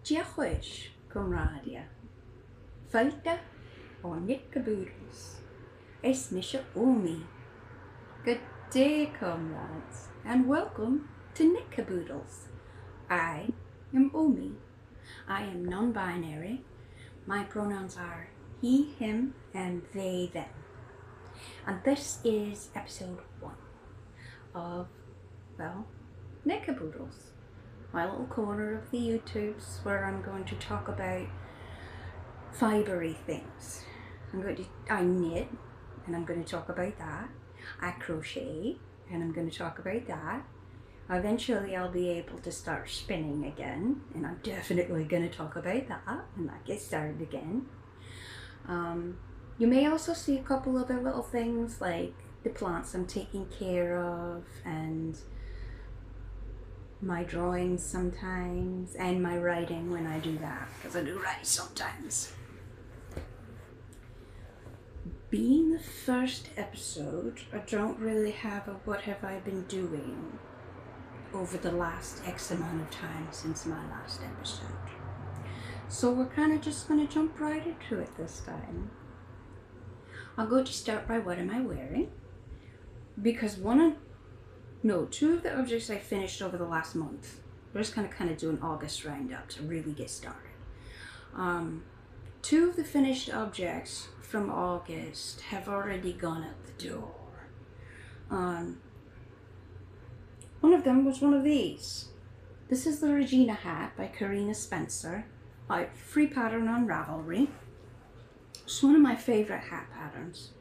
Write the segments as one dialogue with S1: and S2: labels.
S1: Diolch, comradia. Falta o KnitCaboodles. Es Misha Omi. Good day, comrades, and welcome to KnitCaboodles. I am Omi. I am non-binary. My pronouns are he, him, and they, them. And this is episode 1 of, well, KnitCaboodles. My little corner of the YouTubes where I'm going to talk about fibery things. I knit, and I'm going to talk about that. I crochet, and I'm going to talk about that. Eventually I'll be able to start spinning again, and I'm definitely going to talk about that when I get started again. You may also see a couple other little things like the plants I'm taking care of, and my drawings sometimes, and my writing when I do that, because I do write sometimes. Being the first episode, I don't really have a what have I been doing over the last X amount of time since my last episode. So we're kind of just going to jump right into it this time. I'll go to start by what am I wearing, because two of the objects I finished over the last month. We're just kind of do an August roundup to really get started. 2 of the finished objects from August have already gone out the door. One of them was one of these. This is the Regina hat by Carina Spencer, free pattern on Ravelry. It's one of my favorite hat patterns.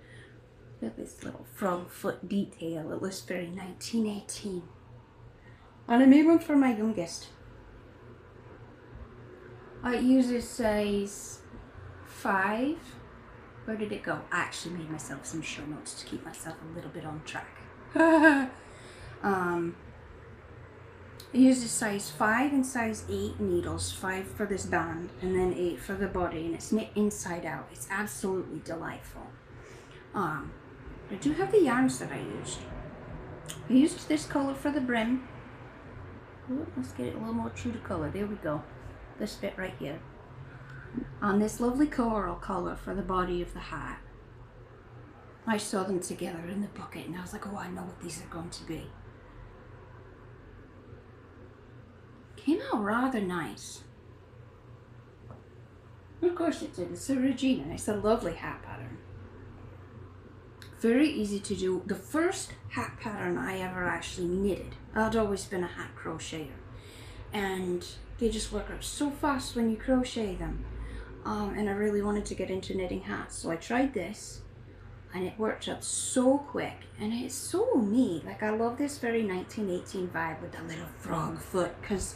S1: Look at this little frog foot detail. It looks very 1918. And I made one for my youngest. It uses size 5. Where did it go? I actually made myself some show notes to keep myself a little bit on track. It uses size 5 and size 8 needles, 5 for this band and then 8 for the body, and it's knit inside out. It's absolutely delightful. I do have the yarns that I used. I used this color for the brim. Ooh, let's get it a little more true to color. There we go. This bit right here. On this lovely coral color for the body of the hat. I saw them together in the bucket and I was like, oh, I know what these are going to be. Came out rather nice. Of course it did. It's a Regina. It's a lovely hat pattern. Very easy to do. The first hat pattern I ever actually knitted. I'd always been a hat crocheter, and they just work up so fast when you crochet them. And I really wanted to get into knitting hats, so I tried this, and it worked up so quick, and it's so neat. Like, I love this very 1918 vibe with the little frog foot, because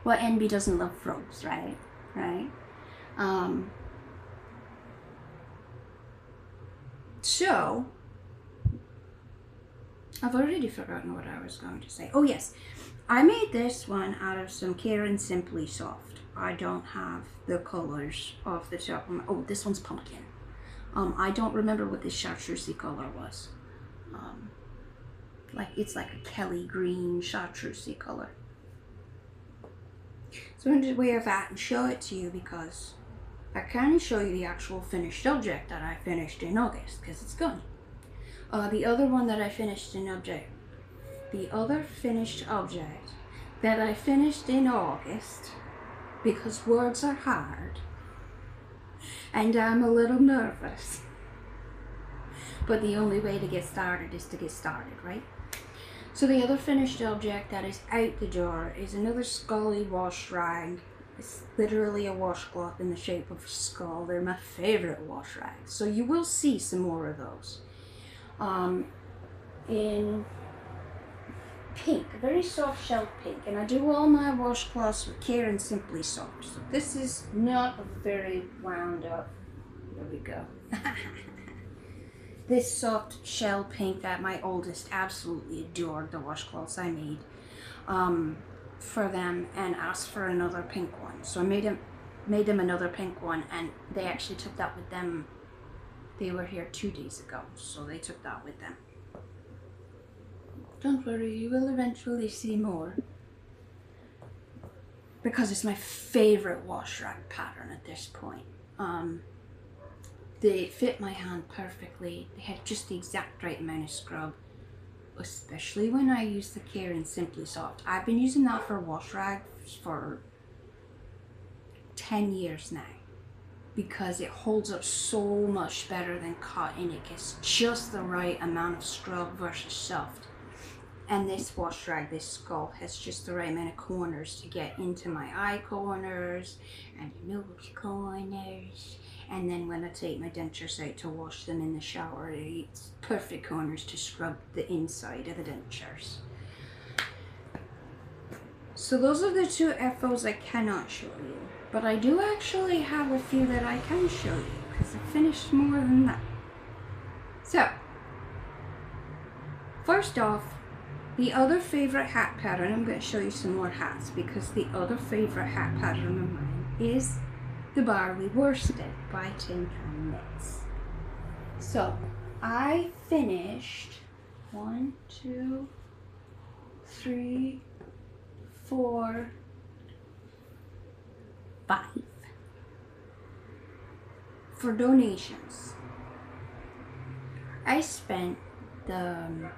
S1: what NB doesn't love frogs, right? So I've already forgotten what I was going to say. Oh yes, I made this one out of some Carina Simply Soft. I don't have the colors off the top of my... Oh, this one's pumpkin. I don't remember what this chartreusey color was. It's like a Kelly green chartreusey color. So I'm going to wear that and show it to you, because I can't show you the actual finished object that I finished in August, because it's gone. The other finished object that I finished in August, because words are hard and I'm a little nervous, but the only way to get started is to get started, right? So the other finished object that is out the door is another scully wash rag. It's literally a washcloth in the shape of a skull. They're my favorite wash rags, so you will see some more of those. In pink, a very soft shell pink, and I do all my washcloths with Carina Simply Soft. So this is not a very wound up. There we go. This soft shell pink that my oldest absolutely adored, the washcloths I made for them, and asked for another pink one. So I made them another pink one, and they actually took that with them. They were here 2 days ago, so they took that with them. Don't worry, you will eventually see more. because it's my favorite wash rag pattern at this point. They fit my hand perfectly. They had just the exact right amount of scrub, especially when I use the Carina Simply Soft. I've been using that for wash rags for 10 years now because it holds up so much better than cotton. It gets just the right amount of scrub versus soft. And this wash rag, this skull, has just the right amount of corners to get into my eye corners and the nose corners. And then when I take my dentures out to wash them in the shower, it's perfect corners to scrub the inside of the dentures. So those are the two FOs I cannot show you. But I do actually have a few that I can show you because I finished more than that. So, first off, the other favorite hat pattern, I'm going to show you some more hats because the other favorite hat pattern of mine is the Barley Worsted by KnitCaboodles. So I finished 1, 2, 3, 4, 5 for donations. I spent the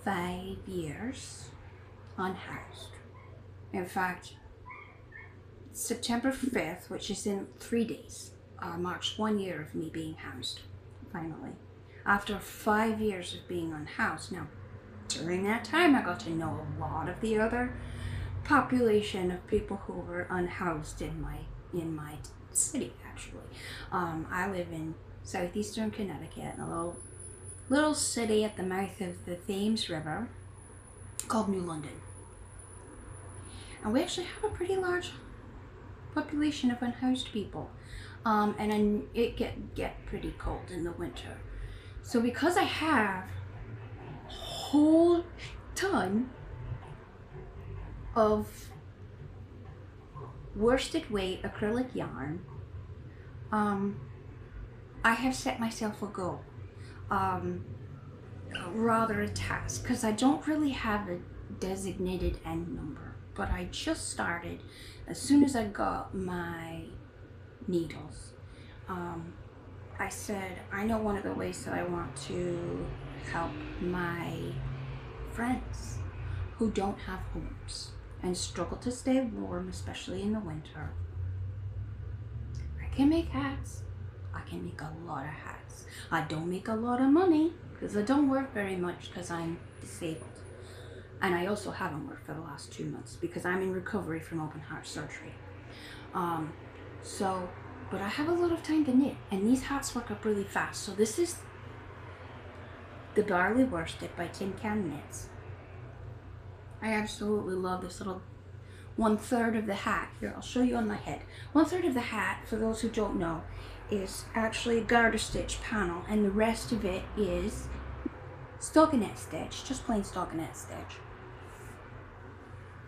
S1: 5 years unhoused. In fact, September 5th, which is in 3 days, marks 1 year of me being housed, finally. After 5 years of being unhoused. Now, during that time, I got to know a lot of the other population of people who were unhoused in my city, actually. I live in southeastern Connecticut, in a little city at the mouth of the Thames River called New London. And we actually have a pretty large population of unhoused people. And it get pretty cold in the winter. So because I have a whole ton of worsted weight acrylic yarn, I have set myself a goal. Rather a task, because I don't really have a designated end number, but I just started as soon as I got my needles. I said, I know one of the ways that I want to help my friends who don't have homes and struggle to stay warm, especially in the winter. I can make hats. I can make a lot of hats. I don't make a lot of money because I don't work very much because I'm disabled. And I also haven't worked for the last 2 months because I'm in recovery from open heart surgery. But I have a lot of time to knit, and these hats work up really fast. So this is the Barley Worsted by KnitCaboodles. I absolutely love this little 1/3 of the hat. Here, I'll show you on my head. 1/3 of the hat, for those who don't know, is actually a garter stitch panel, and the rest of it is stockinette stitch, just plain stockinette stitch.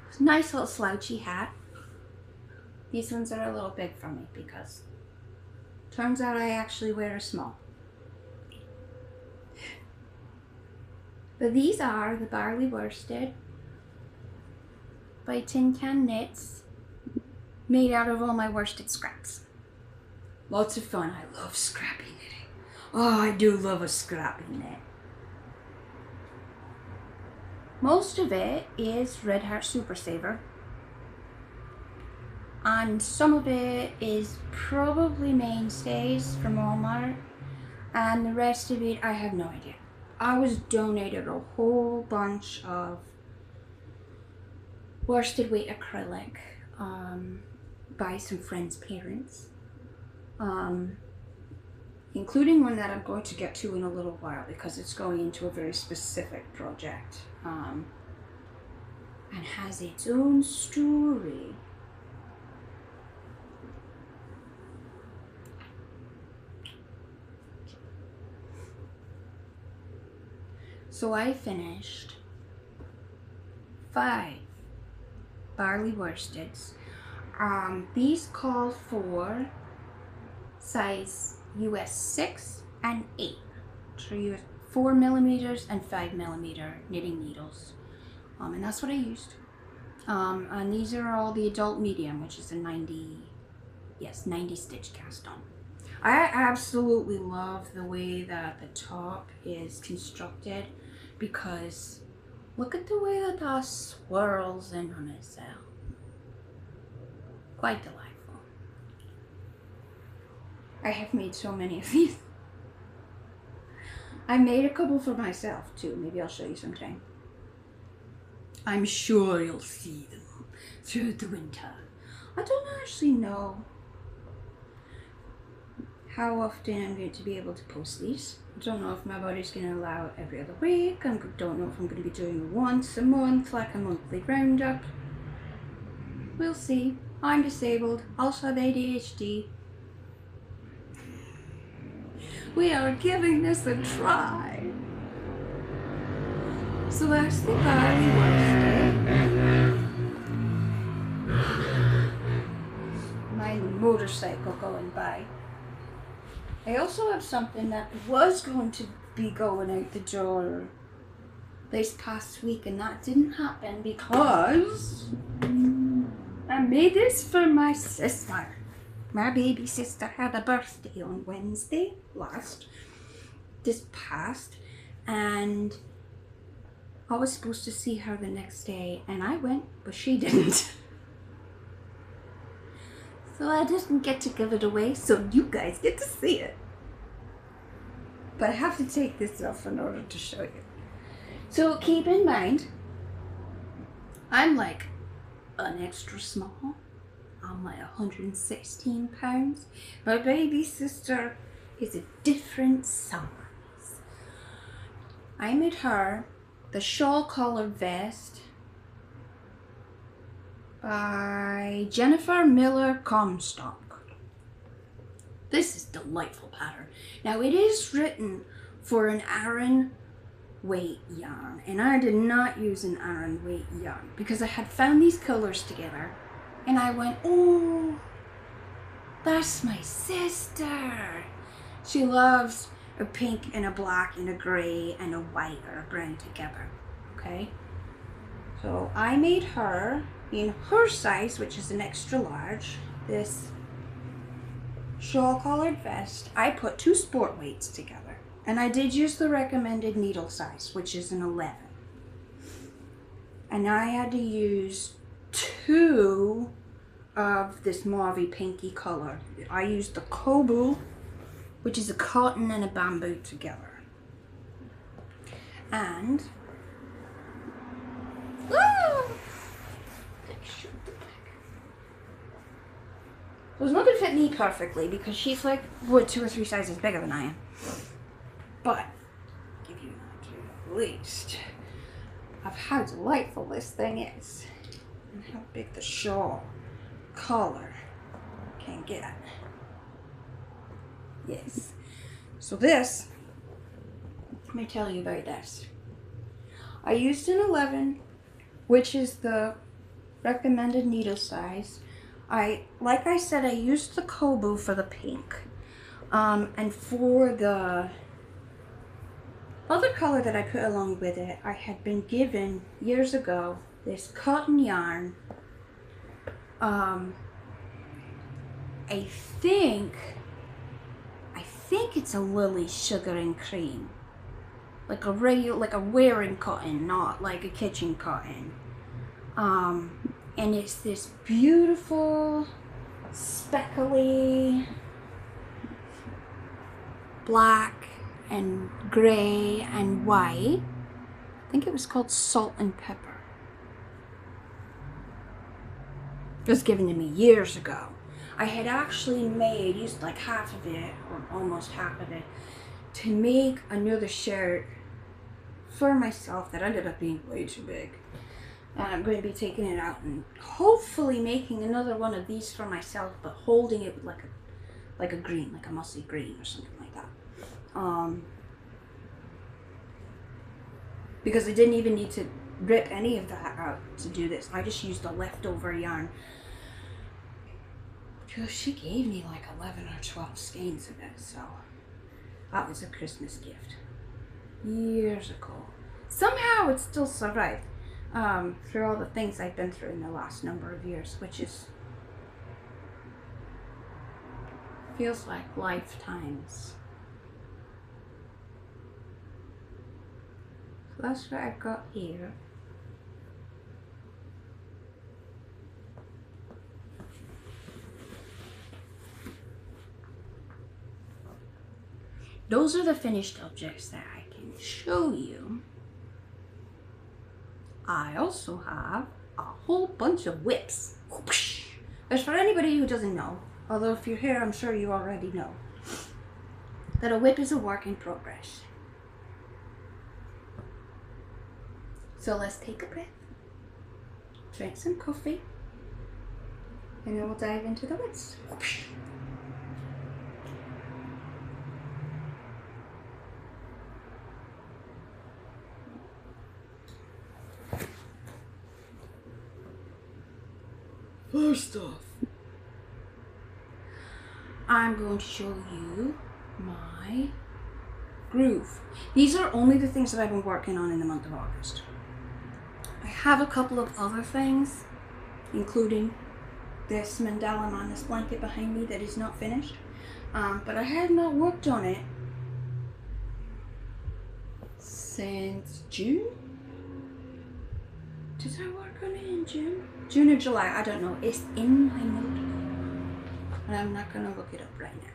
S1: It's a nice little slouchy hat. These ones are a little big for me because turns out I actually wear a small. But these are the Barley Worsted by KnitCaboodles, made out of all my worsted scraps. Lots of fun. I love scrappy knitting. Oh, I do love a scrappy knit. Most of it is Red Heart Super Saver, and some of it is probably Mainstays from Walmart, and the rest of it I have no idea. I was donated a whole bunch of worsted weight acrylic by some friends' parents, including one that I'm going to get to in a little while because it's going into a very specific project and has its own story. So I finished 5 Barley Worsteds. These call for size US 6 and 8. So you have 4mm and 5mm knitting needles. And that's what I used. And these are all the adult medium, which is a 90 stitch cast on. I absolutely love the way that the top is constructed, because look at the way that that swirls in on itself. Quite delightful. I have made so many of these. I made a couple for myself too. Maybe I'll show you sometime. I'm sure you'll see them through the winter. I don't actually know how often I'm going to be able to post these. I don't know if my body's going to allow it every other week. I don't know if I'm going to be doing it once a month, like a monthly roundup. We'll see. I'm disabled, also have ADHD. We are giving this a try. So that's the Barley worsted. My motorcycle going by. I also have something that was going to be going out the door this past week, and that didn't happen because I made this for my sister. My baby sister had a birthday on Wednesday this past, and I was supposed to see her the next day, and I went, but she didn't. So I didn't get to give it away, so you guys get to see it. But I have to take this off in order to show you. So keep in mind, I'm like an extra small. I'm like 116 pounds. My baby sister is a different size. I made her the shawl-collared vest by Jennifer Miller Comstock. This is delightful pattern. Now it is written for an Aran weight yarn, and I did not use an Aran weight yarn because I had found these colors together and I went, oh, that's my sister. She loves a pink and a black and a gray and a white or a brown together. Okay, so I made her in her size, which is an extra large, this shawl-collared vest. I put 2 sport weights together, and I did use the recommended needle size, which is an 11. And I had to use 2 of this mauvey pinky color. I used the KnitCaboodles, which is a cotton and a bamboo together. And so it's not going to fit me perfectly because she's like 2 or 3 sizes bigger than I am. But I'll give you an idea at least of how delightful this thing is and how big the shawl collar can get. Yes. So this, let me tell you about this. I used an 11, which is the recommended needle size. Like I said, I used the KnitCaboodles for the pink. And for the other color that I put along with it, I had been given years ago this cotton yarn. I think it's a Lily Sugar and Cream, like a wearing cotton, not like a kitchen cotton. And it's this beautiful speckly black and gray and white. I think it was called Salt and Pepper. It was given to me years ago. I had actually used like half of it, or almost half of it, to make another shirt for myself that ended up being way too big. And I'm going to be taking it out and hopefully making another one of these for myself, but holding it with like a green, like a mossy green or something like that. Because I didn't even need to rip any of that out to do this. I just used the leftover yarn. Because she gave me like 11 or 12 skeins of it, so that was a Christmas gift years ago. Somehow it still survived. through all the things I've been through in the last number of years, which is feels like lifetimes. So that's what I've got here. Those are the finished objects that I can show you. I also have a whole bunch of whips. As for anybody who doesn't know, although if you're here, I'm sure you already know, that a whip is a work in progress. So let's take a breath, drink some coffee, and then we'll dive into the whips. First off, I'm going to show you my groove. These are only the things that I've been working on in the month of August. I have a couple of other things, including this mandala on this blanket behind me that is not finished, but I have not worked on it since June. Did I work on it in June? June or July, I don't know. It's in my notebook, and I'm not gonna look it up right now.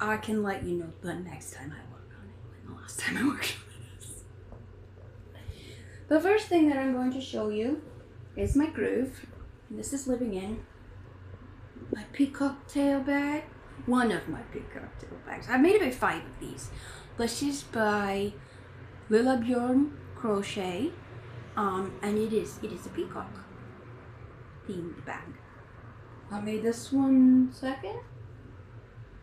S1: I can let you know the next time I work on it, when the last time I worked on this. The first thing that I'm going to show you is my groove. This is living in my peacock tail bag. One of my peacock tail bags. I've made about 5 of these. This is by Lilla Bjorn Crochet. And it is a peacock themed bag. I made this one 2nd,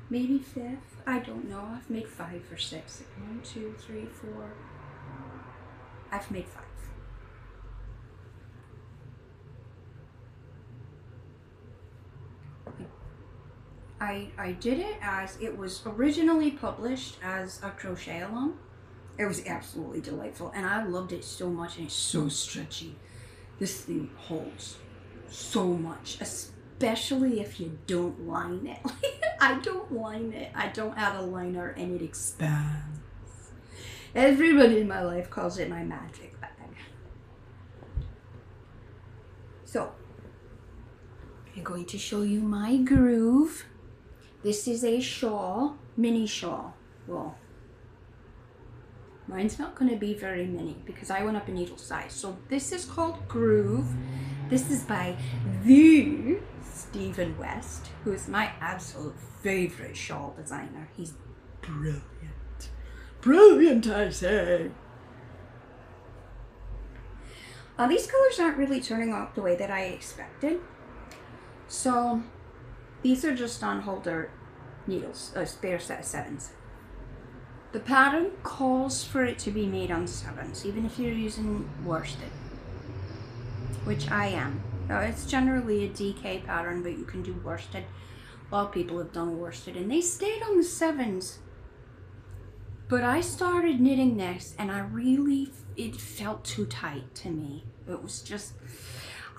S1: maybe 5th. I don't know. I've made 5 or 6. 1, 2, 3, 4. I've made 5. I did it as it was originally published as a crochet along. It was absolutely delightful, and I loved it so much, and it's so stretchy. This thing holds so much, especially if you don't line it. I don't line it. I don't add a liner, and it expands. Everybody in my life calls it my magic bag. So, I'm going to show you my groove. This is a shawl, mini shawl. Well, mine's not going to be very mini because I went up a needle size. So this is called Groove. This is by the Stephen West, who is my absolute favorite shawl designer. He's brilliant. Brilliant, I say. These colors aren't really turning out the way that I expected. So these are just on holder needles, a spare set of 7s. The pattern calls for it to be made on 7s, even if you're using worsted, which I am. It's generally a DK pattern, but you can do worsted. A lot of people have done worsted, and they stayed on the 7s. But I started knitting this, and it felt too tight to me. It was just,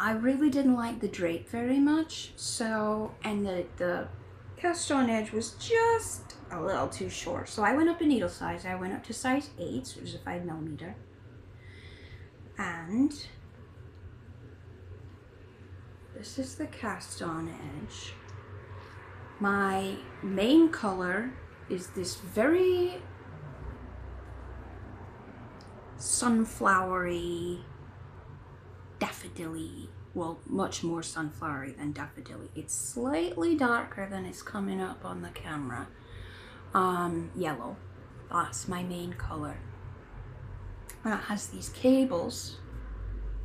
S1: I really didn't like the drape very much. So, and the cast on edge was just a little too short. So I went up a needle size. I went up to size 8, which is a 5mm. And this is the cast on edge. My main color is this very sunflowery, daffodilly, well, much more sunflowery than daffodilly. It's slightly darker than it's coming up on the camera. Yellow. That's my main color. And it has these cables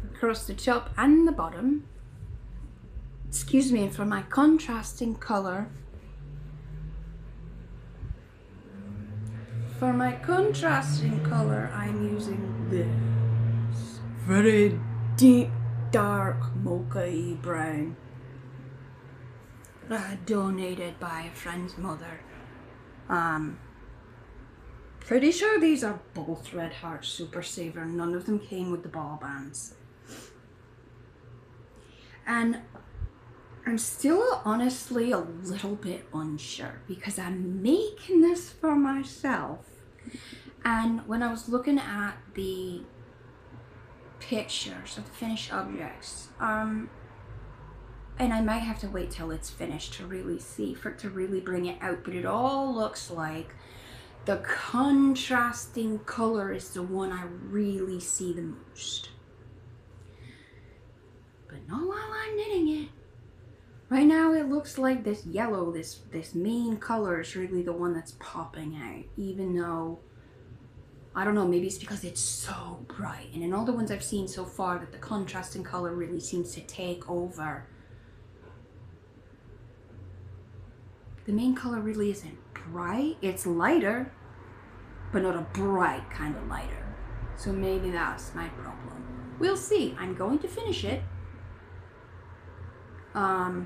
S1: across the top and the bottom. Excuse me, and for my contrasting color, I'm using this very deep, dark, mocha-y brown. Donated by a friend's mother. Pretty sure these are both Red Heart Super Saver. None of them came with the ball bands. And I'm still honestly a little bit unsure because I'm making this for myself. And when I was looking at the pictures of the finished objects, and I might have to wait till it's finished to really see, for it to really bring it out, but it all looks like the contrasting color is the one I really see the most. But not while I'm knitting it. Right now it looks like this yellow, this main color is really the one that's popping out, even though, I don't know, maybe it's because it's so bright. And in all the ones I've seen so far, that the contrasting color really seems to take over. The main color really isn't bright. It's lighter, but not a bright kind of lighter. So maybe that's my problem. We'll see. I'm going to finish it. I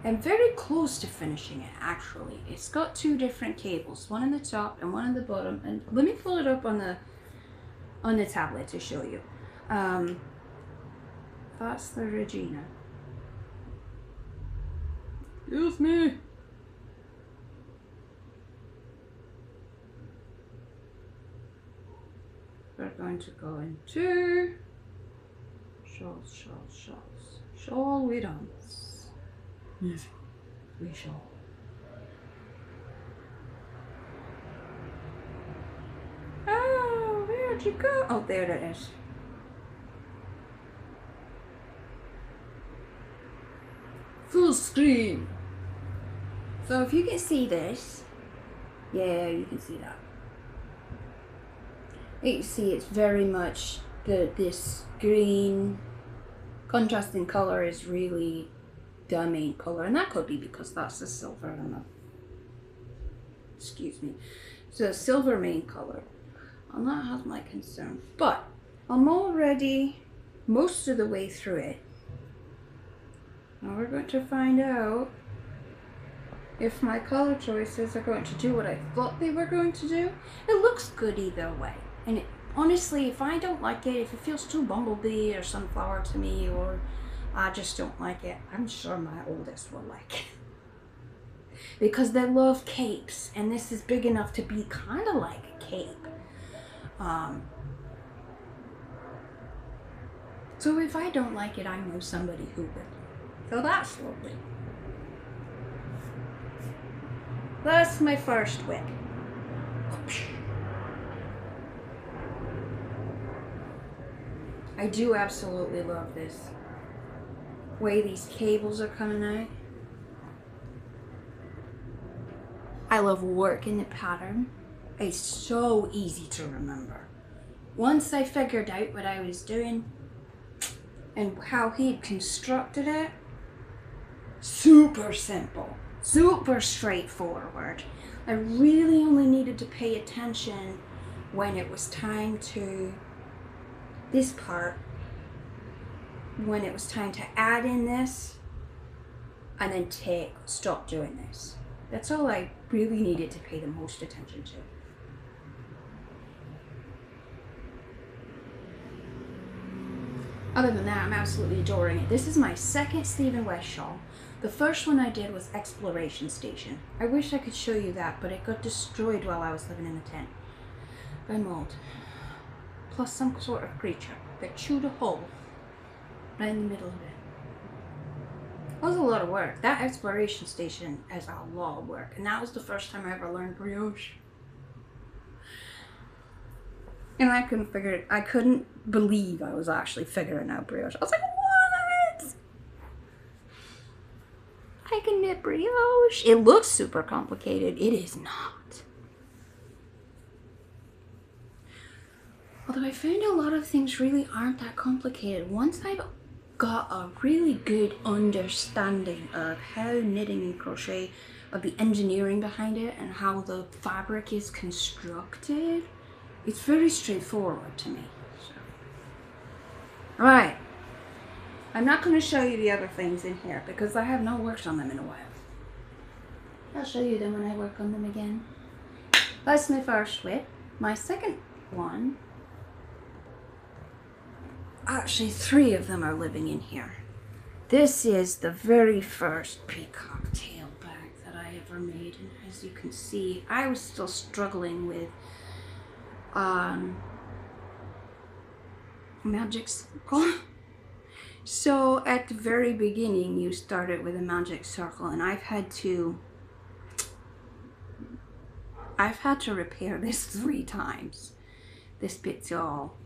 S1: am very close to finishing it, actually. It's got two different cables, one on the top and one on the bottom. And let me pull it up on the tablet to show you. That's the Regina. Excuse me. We're going to go into shawls, shawls, shawls. Shawl we dance. Yes, we shall. Oh, where'd you go? Oh, there it is. Full screen. So if you can see this, yeah, you can see that. You can see it's very much this green contrasting color is really the main color, and that could be because that's the silver and the, excuse me, so the silver main color, and that has my concern. But I'm already most of the way through it. Now we're going to find out if my color choices are going to do what I thought they were going to do. It looks good either way. And it, honestly, if I don't like it, if it feels too bumblebee or sunflower to me, or I just don't like it, I'm sure my oldest will like it. Because they love capes, and this is big enough to be kind of like a cape. So if I don't like it, I know somebody who will. So that's lovely. That's my first whip. I do absolutely love this way these cables are coming out. I love working the pattern. It's so easy to remember. Once I figured out what I was doing and how he'd constructed it, super simple, super straightforward. I really only needed to pay attention when it was time to this part, when it was time to add in this and then stop doing this. That's all I really needed to pay the most attention to. Other than that, I'm absolutely adoring it. This is my second Stephen West shawl. The first one I did was Exploration Station. I wish I could show you that, but it got destroyed while I was living in a tent by mold. Plus some sort of creature that chewed a hole right in the middle of it. That was a lot of work. That Exploration Station is a lot of work, and that was the first time I ever learned brioche. And I couldn't believe I was actually figuring out brioche. I was like, what? I can knit brioche. It looks super complicated. It is not. Although I found a lot of things really aren't that complicated. Once I've got a really good understanding of how knitting and crochet, of the engineering behind it and how the fabric is constructed, it's very straightforward to me. So. Right. I'm not going to show you the other things in here because I have not worked on them in a while. I'll show you them when I work on them again. That's my first whip. My second one, actually 3 of them are living in here. This is the very first peacock tail bag that I ever made, and as you can see, I was still struggling with magic circle. So at the very beginning you started with a magic circle, and I've had to repair this 3 times. This bit's all.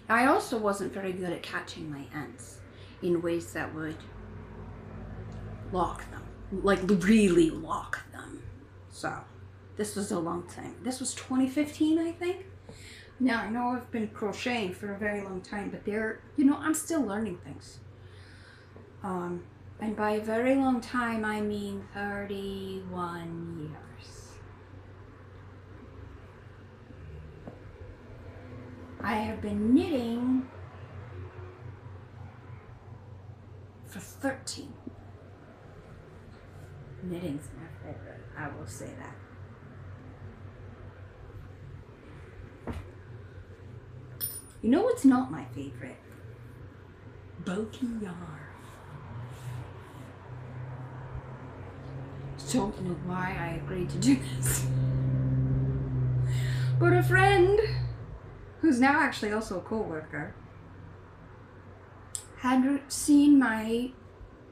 S1: I also wasn't very good at catching my ants in ways that would lock them, like really lock them. So this was a long time. This was 2015, I think. Now, I know I've been crocheting for a very long time, but I'm still learning things. And by a very long time, I mean 31 years. I have been knitting for 13. Knitting's my favorite, I will say that. You know what's not my favorite? Bulky yarn. Don't know why I agreed to do this. But a friend, who's now actually also a co-worker, had seen my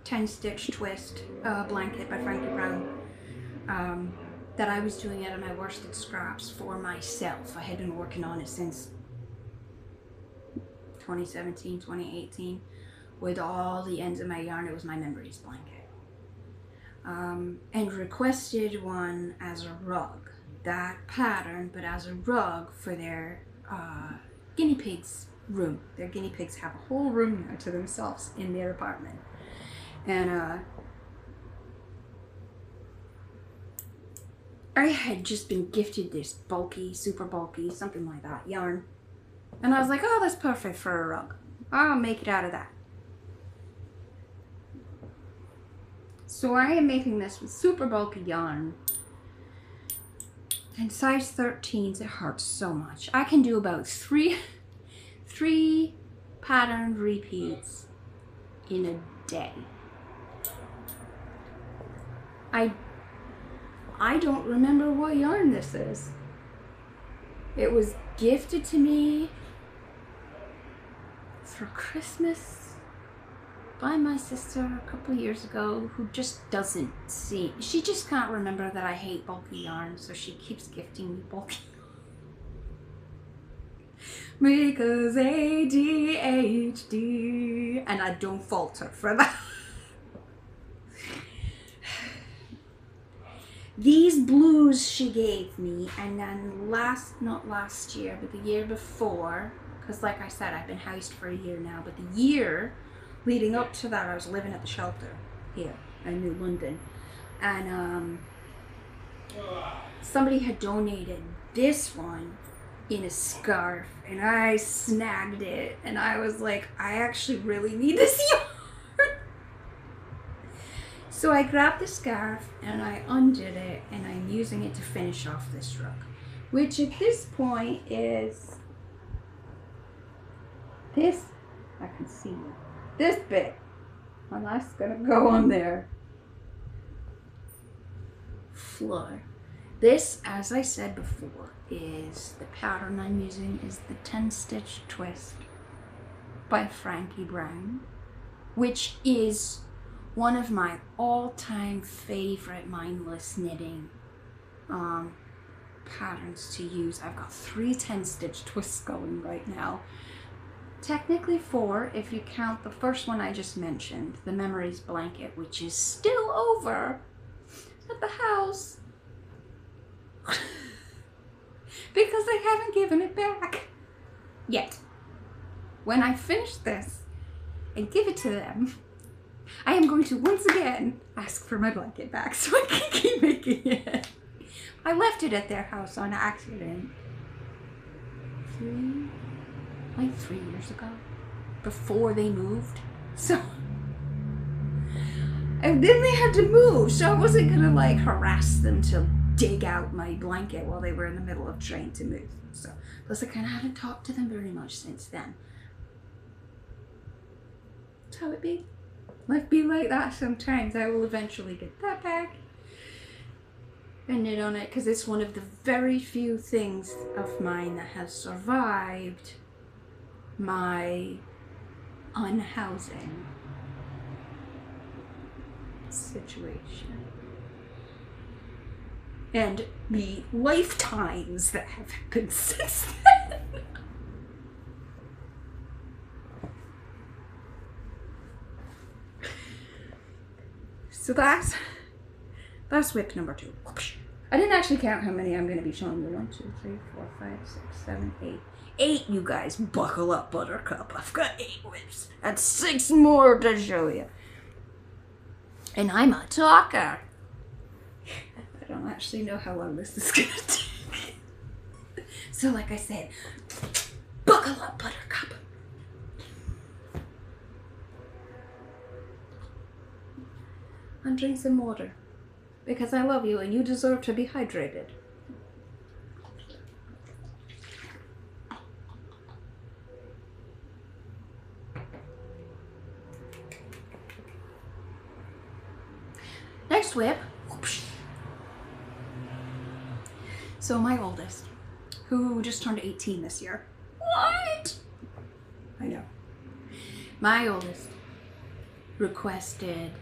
S1: 10-stitch twist blanket by Frankie Brown that I was doing out of my worsted scraps for myself. I had been working on it since 2017, 2018, with all the ends of my yarn. It was my memories blanket. And requested one as a rug, that pattern, but as a rug for their guinea pigs room. Their guinea pigs have a whole room now to themselves in their apartment. And I had just been gifted this bulky, super bulky, something like that, yarn. And I was like, oh, that's perfect for a rug. I'll make it out of that. So I am making this with super bulky yarn. And size 13s, it hurts so much. I can do about three pattern repeats in a day. I don't remember what yarn this is. It was gifted to me for Christmas by my sister a couple of years ago, who just doesn't see. She just can't remember that I hate bulky yarn, so she keeps gifting me bulky yarn. Because ADHD, and I don't fault her for that. These blues she gave me, and then not last year, but the year before, because like I said, I've been housed for a year now, but the year leading up to that, I was living at the shelter here in New London, and somebody had donated this one in a scarf, and I snagged it, and I was like, I actually really need this yarn. So I grabbed the scarf and I undid it, and I'm using it to finish off this rug, which at this point is this. I can see this bit, and that's gonna go on there. Floor. This, as I said before, is the pattern I'm using is the 10-stitch twist by Frankie Brown, which is one of my all-time favorite mindless knitting patterns to use. I've got 3 10-stitch twists going right now. Technically 4 if you count the first one I just mentioned, the Memories blanket, which is still over at the house because I haven't given it back yet. When I finish this and give it to them, I am going to once again ask for my blanket back so I can keep making it. I left it at their house on accident 3 years ago, before they moved. So And then they had to move, so I wasn't gonna like harass them to dig out my blanket while they were in the middle of trying to move. So, plus I kind of haven't talked to them very much since then. That's how it be. Life be like that sometimes. I will eventually get that back and knit on it, because it's one of the very few things of mine that has survived my unhousing situation and the lifetimes that have happened since then. So that's whip number 2. I didn't actually count how many I'm going to be showing you. 1, 2, 3, 4, 5, 6, 7, 8. 8, you guys. Buckle up, Buttercup. I've got 8 whips and 6 more to show you. And I'm a talker. I don't actually know how long this is going to take. So like I said, buckle up, Buttercup. And drink some water, because I love you and you deserve to be hydrated. Next whip. So my oldest, who just turned 18 this year. What? I know. My oldest requested,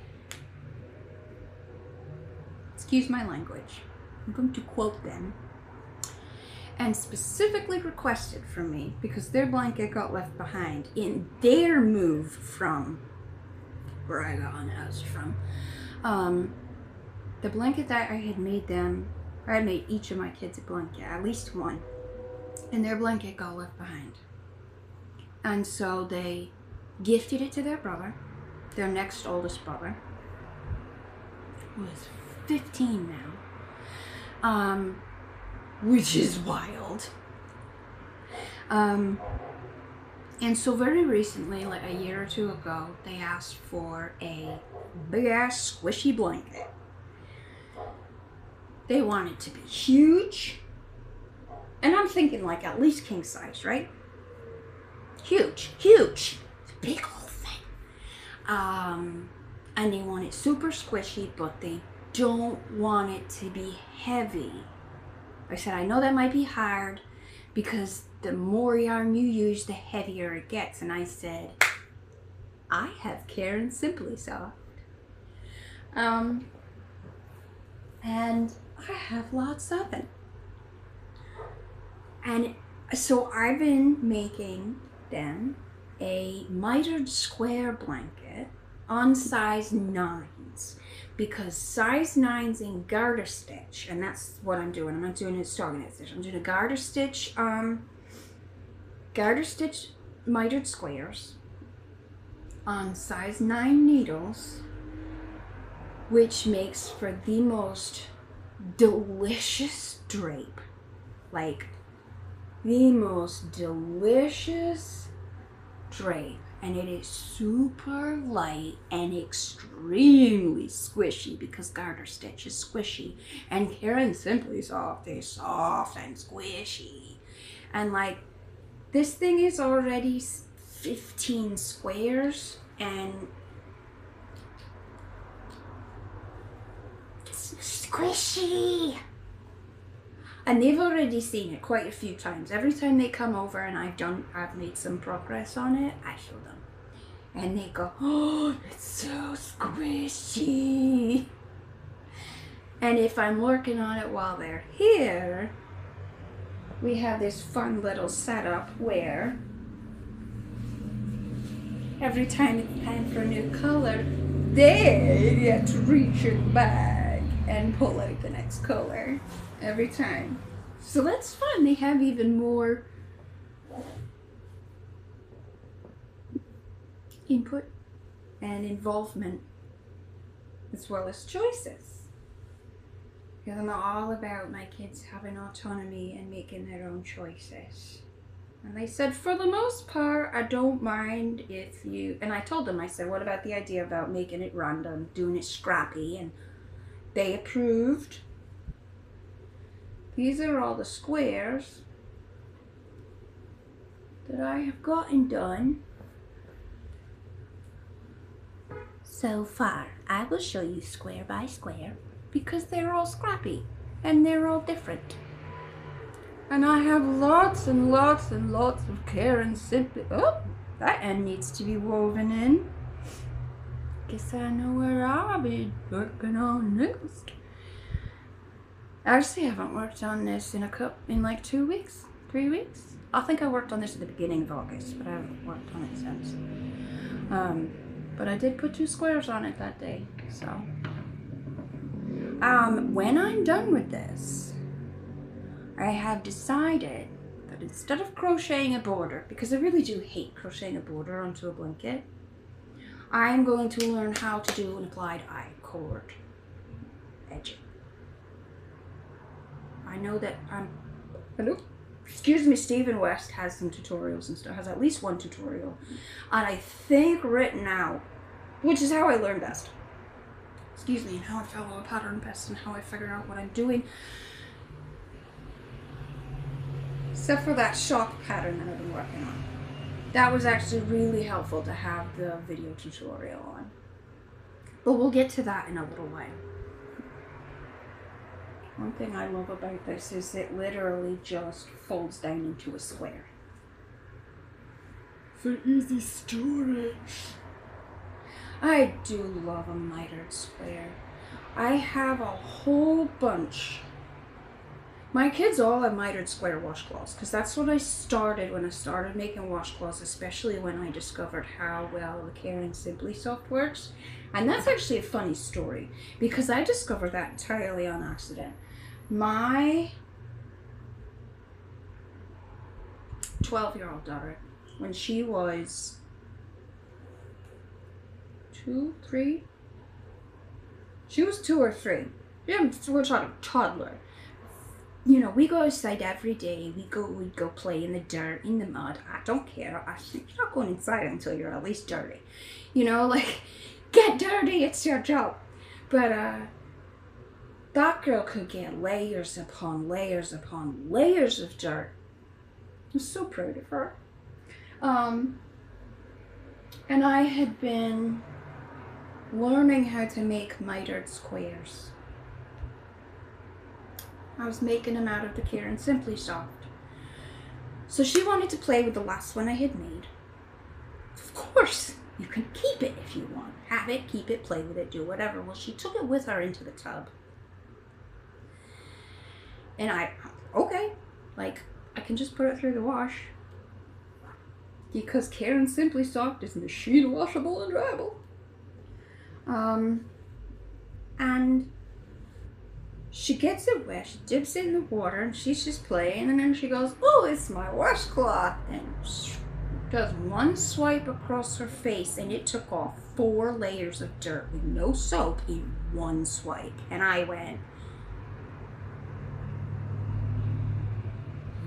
S1: excuse my language, I'm going to quote them, and specifically requested from me because their blanket got left behind in their move from where I got unhoused from. The blanket that I had made them, I had made each of my kids a blanket, at least one, and their blanket got left behind. And so they gifted it to their brother, their next oldest brother, who is 15 now, which is wild. And so very recently, like a year or 2 ago, they asked for a big ass squishy blanket. They want it to be huge, and I'm thinking like at least king size, right? Huge, huge, big old thing. And they want it super squishy, but they don't want it to be heavy. I said, I know that might be hard because the more yarn you use, the heavier it gets. And I said, I have Karen Simply Soft. And I have lots of it. And so I've been making them a mitered square blanket on size 9s, because size 9s in garter stitch, and that's what I'm doing. I'm not doing a stockinette stitch. I'm doing a garter stitch mitered squares on size 9 needles, which makes for the most delicious drape. Like the most delicious drape. And it is super light and extremely squishy, because garter stitch is squishy and Karen Simply Soft is soft and squishy. And like, this thing is already 15 squares and it's squishy. And they've already seen it quite a few times. Every time they come over and I've made some progress on it, I show them. And they go, oh, it's so squishy. And if I'm working on it while they're here, we have this fun little setup where every time it's time for a new color, they get to reach in the bag and pull out the next color. Every time. So that's fun. They have even more input and involvement, as well as choices. Because I'm all about my kids having autonomy and making their own choices. And they said, for the most part, I don't mind if you, and I told them, I said, what about the idea about making it random, doing it scrappy? And they approved. These are all the squares that I have gotten done so far. I will show you square by square because they're all scrappy and they're all different. And I have lots and lots and lots of care and simply, oh, that end needs to be woven in. Guess I know where I'll be working on next. Actually, I haven't worked on this in like 2 weeks, 3 weeks. I think I worked on this at the beginning of August, but I haven't worked on it since. But I did put 2 squares on it that day, so. When I'm done with this, I have decided that instead of crocheting a border, because I really do hate crocheting a border onto a blanket, I'm going to learn how to do an applied I-cord edging. I know that excuse me, Stephen West has some tutorials and stuff, has at least one tutorial, and I think written out, which is how I learn best. Excuse me, and how I follow a pattern best and how I figure out what I'm doing. Except for that shock pattern that I've been working on. That was actually really helpful to have the video tutorial on. But we'll get to that in a little while. One thing I love about this is it literally just folds down into a square. For easy storage. I do love a mitered square. I have a whole bunch. My kids all have mitered square washcloths because that's what I started when I started making washcloths, especially when I discovered how well the Caring Simply Soft works. And that's actually a funny story because I discovered that entirely on accident. My 12-year-old daughter, when she was 2, 3, she was 2 or 3. Yeah, we're talking toddler. You know, we go outside every day. We'd go play in the dirt, in the mud. I don't care. You're not going inside until you're at least dirty. You know, like, get dirty. It's your job. But that girl could get layers upon layers upon layers of dirt. I'm so proud of her. And I had been learning how to make mitered squares. I was making them out of the Caring Simply Soft. So she wanted to play with the last one I had made. Of course, you can keep it if you want. Have it, keep it, play with it, do whatever. Well, she took it with her into the tub. And okay, like, I can just put it through the wash. Because Caring Simply Soft is machine washable and dryable. And she gets it wet, she dips it in the water, and she's just playing, and then she goes, oh, it's my washcloth, and does one swipe across her face, and it took off 4 layers of dirt with no soap in one swipe. And I went,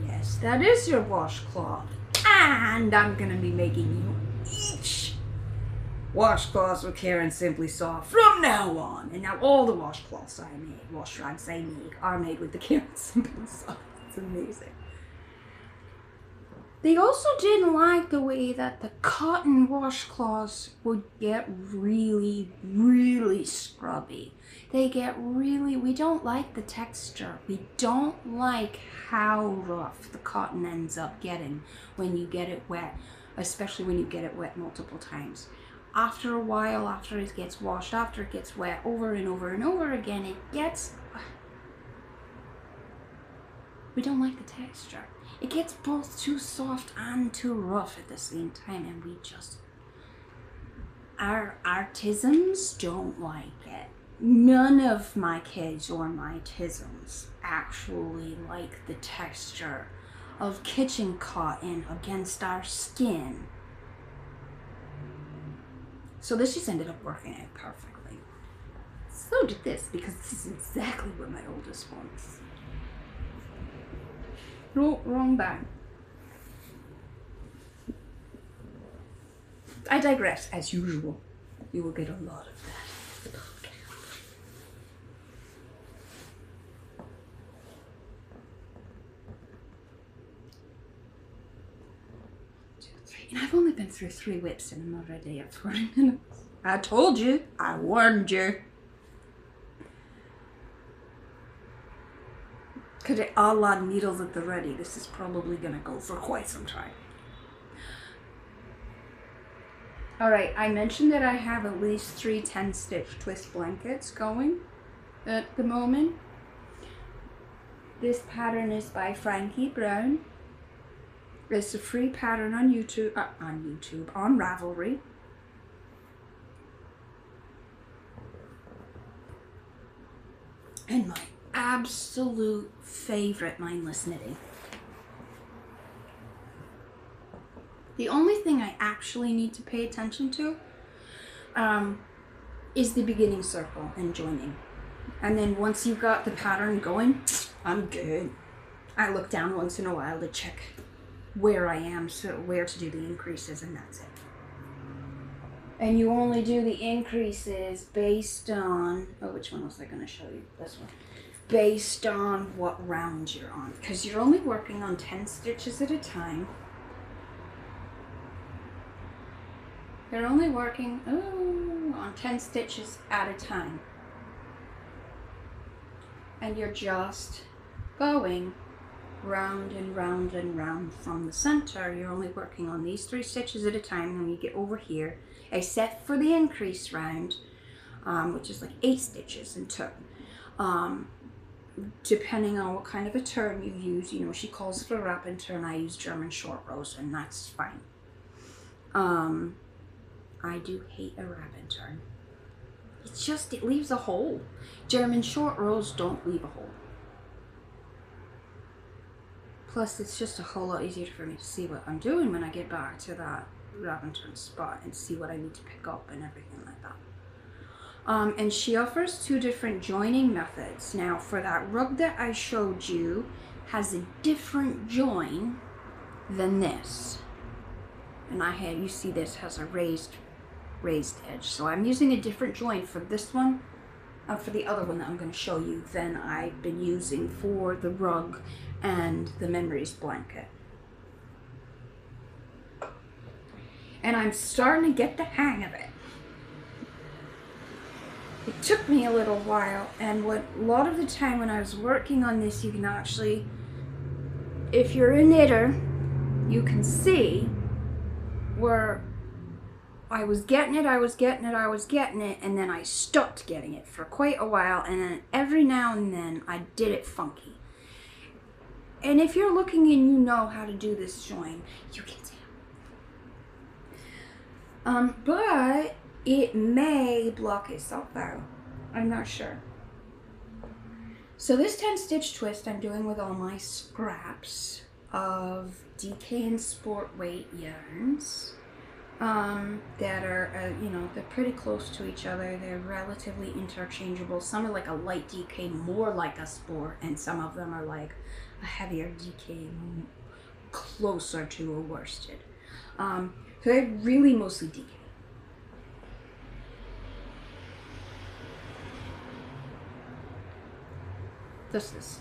S1: yes, that is your washcloth, and I'm gonna be making you each washcloths with Caring Simply Soft from now on. And now all the washcloths I make, wash rags I make, are made with the Caring Simply Soft. It's amazing. They also didn't like the way that the cotton washcloths would get really, really scrubby. They get really, we don't like the texture. We don't like how rough the cotton ends up getting when you get it wet, especially when you get it wet multiple times. After a while, after it gets washed, after it gets wet over and over and over again, it gets, we don't like the texture. It gets both too soft and too rough at the same time, and we just, our artisans don't like it. None of my kids or my artisans actually like the texture of kitchen cotton against our skin. So this just ended up working out perfectly. So did this, because this is exactly what my oldest wants. No, wrong bag. I digress, as usual. You will get a lot of that. And I've only been through 3 whips and I'm already at 40 minutes. I told you. I warned you. Could it a la needles at the ready? This is probably going to go for quite some time. Alright, I mentioned that I have at least 3 10-stitch twist blankets going at the moment. This pattern is by Frankie Brown. It's a free pattern on on Ravelry. And my absolute favorite mindless knitting. The only thing I actually need to pay attention to is the beginning circle and joining. And then once you've got the pattern going, I'm good. I look down once in a while to check where I am, so where to do the increases, and that's it. And you only do the increases based on, oh, which one was I going to show you? This one. Based on what round you're on, because you're only working on 10 stitches at a time. You're only working on 10 stitches at a time. And you're just going round and round and round from the center. You're only working on these 3 stitches at a time. When you get over here, except for the increase round, which is like 8 stitches in turn. Depending on what kind of a turn you use, you know, she calls for a wrap and turn. I use German short rows, and that's fine. I do hate a wrap and turn. It's just, it leaves a hole. German short rows don't leave a hole. Plus, it's just a whole lot easier for me to see what I'm doing when I get back to that wrap and turn spot and see what I need to pick up and everything like that. And she offers 2 different joining methods. Now, for that rug that I showed you, has a different join than this. And you see this has a raised edge. So I'm using a different join for this one, for the other one that I'm going to show you, than I've been using for the rug and the memories blanket. And I'm starting to get the hang of it. It took me a little while, and a lot of the time when I was working on this, you can actually, if you're a knitter, you can see where I was getting it, and then I stopped getting it for quite a while, and then every now and then I did it funky. And if you're looking and you know how to do this join, you can tell. But it may block itself out. I'm not sure. So this 10-stitch twist I'm doing with all my scraps of DK and Sport Weight yarns that are, you know, they're pretty close to each other. They're relatively interchangeable. Some are like a light DK, more like a Sport, and some of them are like a heavier DK, closer to a worsted. So they're really mostly DK. This is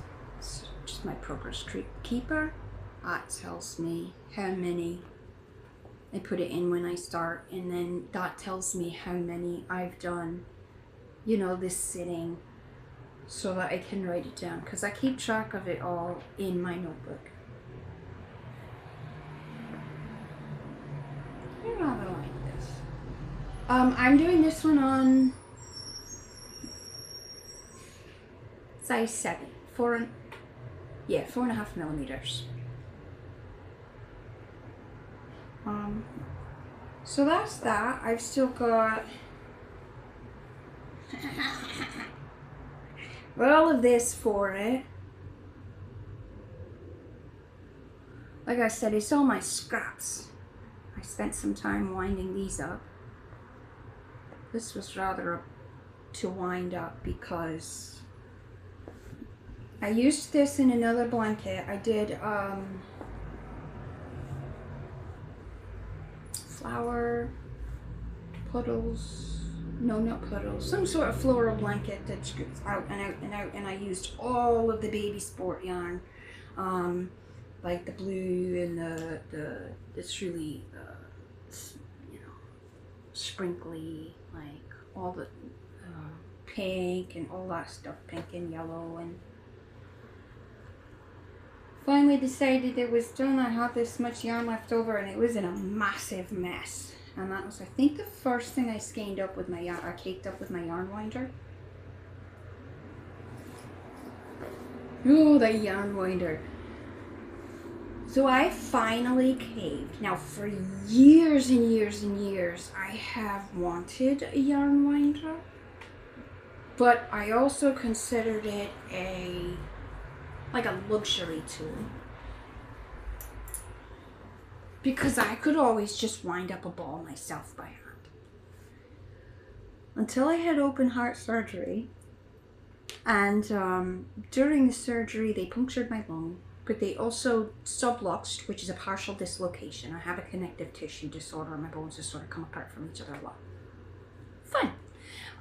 S1: just my progress keeper. It tells me how many. I put it in when I start, and then that tells me how many I've done, you know, this sitting, so that I can write it down, because I keep track of it all in my notebook. I rather like this. I'm doing this one on size 7, 4.5 millimeters. So that's that. I've still got all of this for it. Like I said, it's all my scraps. I spent some time winding these up. This was rather to wind up because I used this in another blanket. I did flower puddles. No, not puddles. Some sort of floral blanket that scoots out and out and out. And I used all of the baby sport yarn, like the blue and it's really, you know, sprinkly, like all the pink and all that stuff, pink and yellow. And finally decided it was done. I had this much yarn left over and it was in a massive mess. And that was, I think, the first thing I skeined up with my yarn, or caked up with my yarn winder. Oh, the yarn winder. So I finally caved. Now for years and years and years, I have wanted a yarn winder. But I also considered it like a luxury tool. Because I could always just wind up a ball myself by hand. Until I had open heart surgery. And during the surgery, they punctured my lung. But they also subluxed, which is a partial dislocation. I have a connective tissue disorder. My bones just sort of come apart from each other a lot. Fun.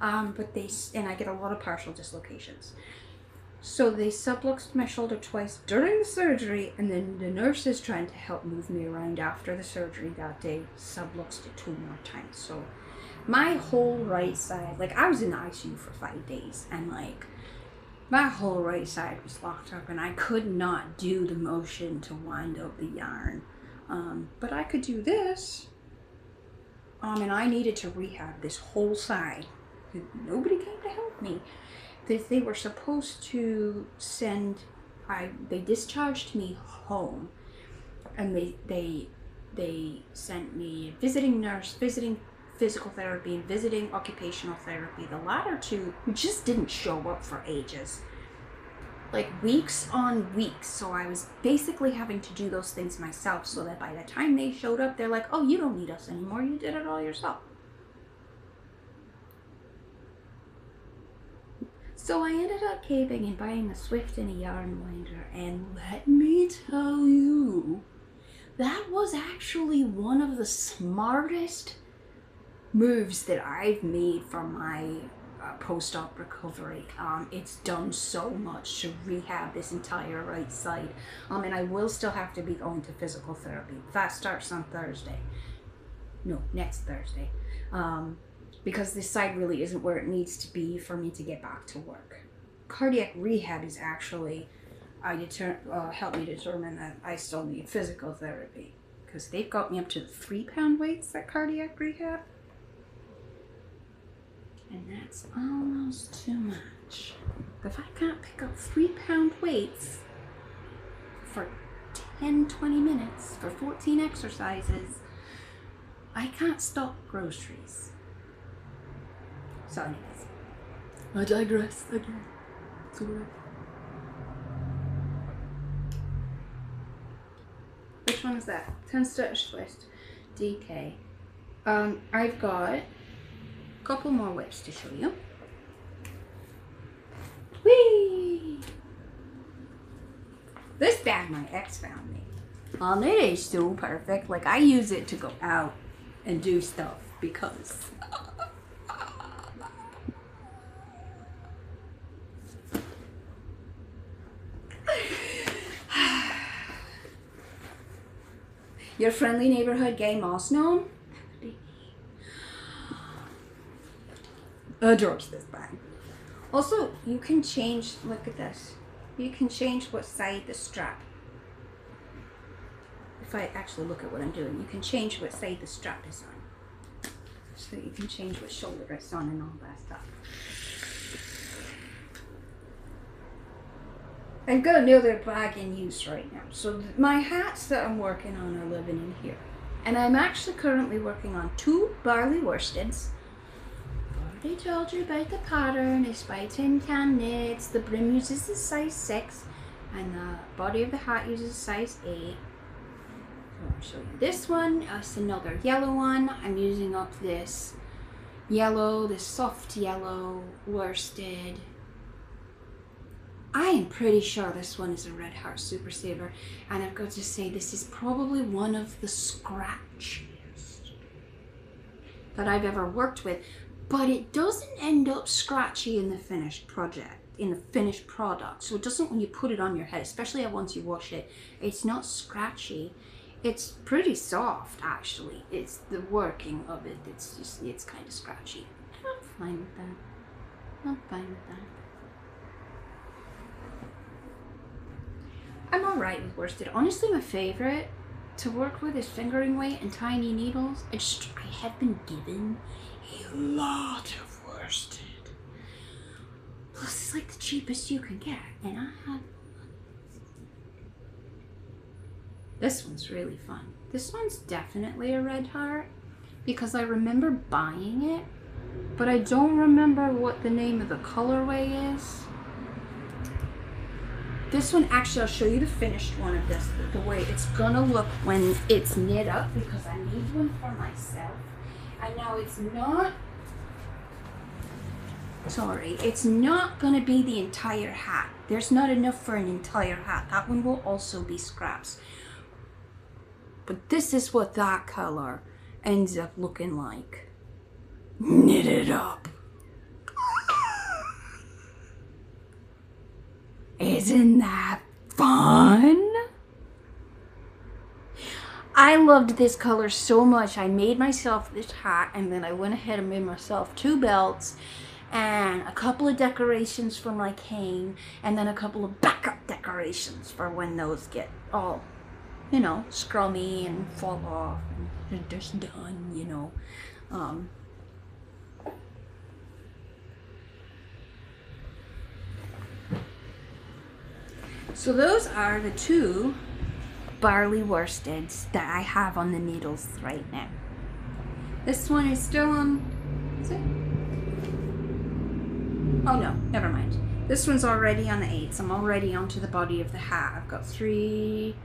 S1: And I get a lot of partial dislocations. So they subluxed my shoulder twice during the surgery, and then the nurses trying to help move me around after the surgery that day subluxed it 2 more times. So my whole right side, like I was in the ICU for 5 days, and like my whole right side was locked up, and I could not do the motion to wind up the yarn. But I could do this. And I needed to rehab this whole side. Nobody came to help me. They were supposed to send, they discharged me home, and they sent me a visiting nurse, visiting physical therapy, and visiting occupational therapy. The latter two just didn't show up for ages, like weeks on weeks. So I was basically having to do those things myself, so that by the time they showed up, they're like, oh, you don't need us anymore, you did it all yourself. So I ended up caving and buying a Swift and a yarn winder, and let me tell you, that was actually one of the smartest moves that I've made for my post-op recovery. It's done so much to rehab this entire right side, and I will still have to be going to physical therapy. That starts on Thursday. No, next Thursday. Because this side really isn't where it needs to be for me to get back to work. Cardiac rehab is actually, helped me determine that I still need physical therapy, because they've got me up to the 3-pound weights at cardiac rehab. And that's almost too much. If I can't pick up 3-pound weights for 10-20 minutes for 14 exercises, I can't stock groceries. So anyways, I digress again. Which one is that? 10 stitch twist. DK. I've got a couple more whips to show you. Whee! This bag my ex found me. And it is so perfect. Like, I use it to go out and do stuff because your friendly neighborhood gay moss gnome adores this bag. Also, you can change, look at this. You can change what side the strap. If I actually look at what I'm doing, you can change what side the strap is on. So you can change what shoulder it's on and all that stuff. I've got another bag in use right now. So my hats that I'm working on are living in here. And I'm actually currently working on 2 barley worsteds. I've already told you about the pattern. It's by Tin Can Knits. The brim uses a size 6 and the body of the hat uses a size 8. So I'll show you this one. It's another yellow one. I'm using up this yellow, this soft yellow worsted. I am pretty sure this one is a Red Heart Super Saver, and I've got to say this is probably one of the scratchiest that I've ever worked with, but it doesn't end up scratchy in the finished product. So it doesn't, when you put it on your head, especially once you wash it, it's not scratchy. It's pretty soft, actually. It's the working of it. It's kind of scratchy. I'm fine with that. I'm fine with that. I'm alright with worsted. Honestly, my favorite to work with is fingering weight and tiny needles. I have been given a lot of worsted. Plus, it's like the cheapest you can get, and I have. This one's really fun. This one's definitely a red heart because I remember buying it, but I don't remember what the name of the colorway is. This one, actually, I'll show you the finished one of this, the way it's gonna look when it's knit up, because I need one for myself. And now it's not, sorry, it's not gonna be the entire hat. There's not enough for an entire hat. That one will also be scraps. But this is what that color ends up looking like. Knitted up. Isn't that fun? I loved this color so much. I made myself this hat, and then I went ahead and made myself 2 belts and a couple of decorations for my cane, and then a couple of backup decorations for when those get all, you know, scrummy and fall off and they're just done, you know. So those are the 2 barley worsteds that I have on the needles right now. This one is still on, is it? Oh no, never mind. This one's already on the 8s. I'm already onto the body of the hat. I've got 3,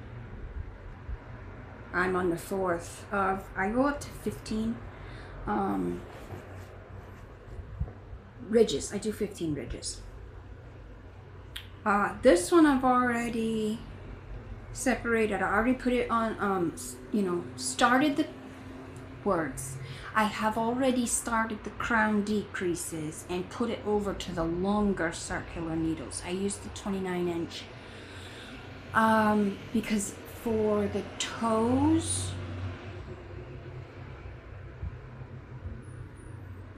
S1: I'm on the 4th of, I go up to 15 ridges. I do 15 ridges. This one I've already separated. I already put it on, you know, started the words. I have already started the crown decreases and put it over to the longer circular needles. I used the 29-inch because for the toes,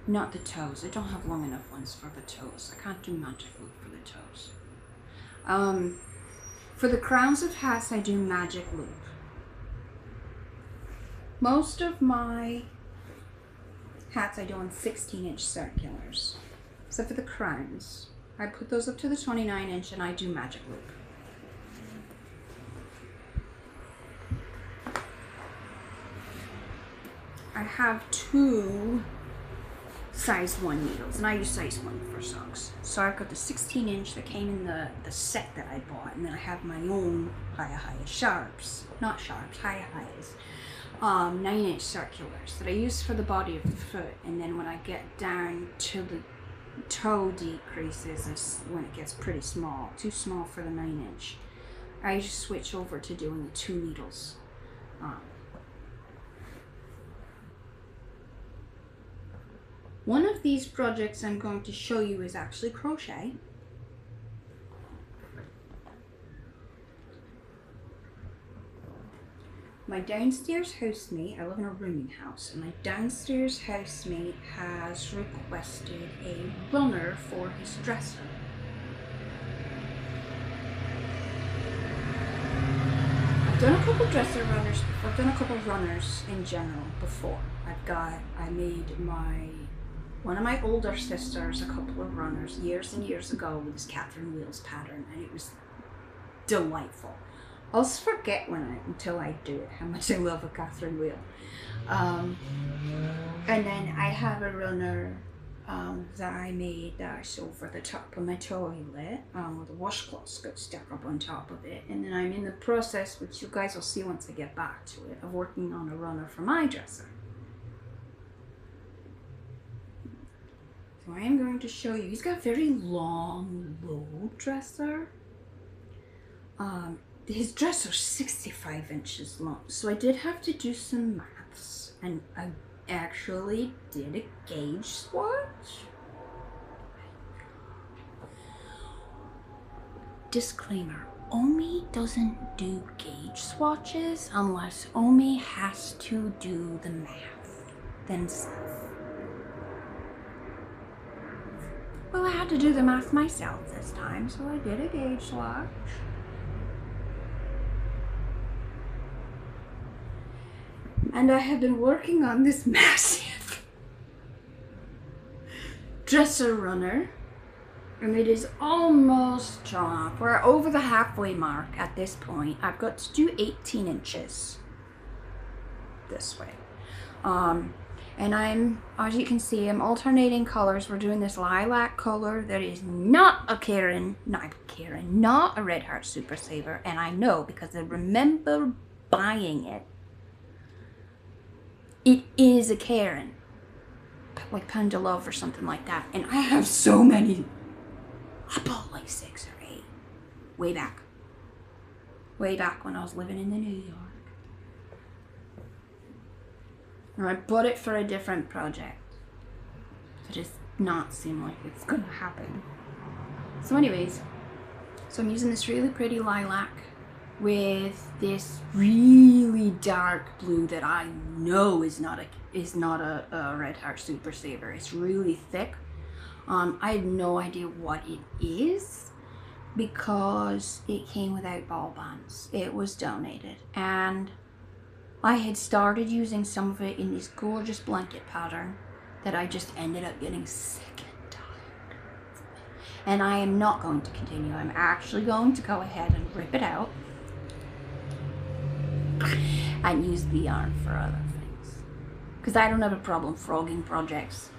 S1: not the toes, I don't have long enough ones for the toes. I can't do magic loop for the toes. For the crowns of hats, I do magic loop. Most of my hats I do on 16-inch circulars, except for the crowns. I put those up to the 29-inch and I do magic loop. I have 2 size 1 needles, and I use size 1 for socks. So I've got the 16-inch that came in the set that I bought, and then I have my own high sharps, not sharps, high highs, 9-inch circulars that I use for the body of the foot. And then when I get down to the toe decreases, is when it gets pretty small, too small for the 9-inch, I just switch over to doing the 2 needles. One of these projects I'm going to show you is actually crochet. My downstairs housemate, I live in a rooming house, and my downstairs housemate has requested a runner for his dresser. I've done a couple dresser runners before. I've done a couple runners in general before. I made one of my older sisters a couple of runners years and years ago with this Catherine Wheels pattern, and it was delightful. I'll just forget until I do it how much I love a Catherine wheel. And then I have a runner that I made that's over the top of my toilet with a washcloth got stuck up on top of it. And then I'm in the process, which you guys will see once I get back to it, of working on a runner for my dresser. So I am going to show you. He's got a very long, low dresser. His dresser's 65 inches long, so I did have to do some maths, and I actually did a gauge swatch. Disclaimer, Omi doesn't do gauge swatches unless Omi has to do the math themselves. Well, I had to do the math myself this time, so I did a gauge swatch. And I have been working on this massive dresser runner, and it is almost drawn off. We're over the halfway mark at this point. I've got to do 18 inches this way. And I'm, as you can see, I'm alternating colors. We're doing this lilac color that is not a not a Red Heart Super Saver. And I know because I remember buying it. It is a Karen, like Panda Love or something like that. And I have so many. I bought like 6 or 8 way back when I was living in New York. And I bought it for a different project. So it does not seem like it's gonna happen. So anyways, so I'm using this really pretty lilac with this really dark blue that I know is not a Red Heart Super Saver. It's really thick. I have no idea what it is because it came without ball bands. It was donated, and I had started using some of it in this gorgeous blanket pattern that I just ended up getting sick and tired. And I am not going to continue. I'm actually going to go ahead and rip it out and use the yarn for other things. Because I don't have a problem frogging projects.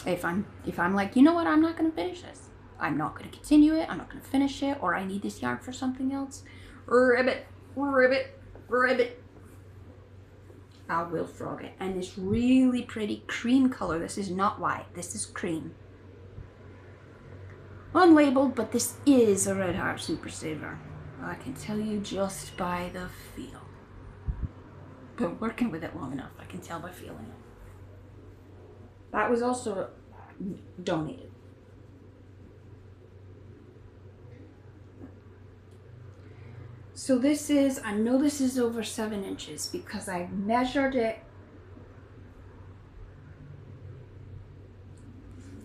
S1: If I'm like, you know what, I'm not going to finish this. I'm not going to continue it. I'm not going to finish it. Or I need this yarn for something else. Ribbit. I will frog it. And this really pretty cream color. This is not white. This is cream. Unlabeled, but this is a Red Heart Super Saver. I can tell you just by the feel. Been working with it long enough. I can tell by feeling it. That was also donated. So this is, I know this is over 7 inches because I measured it.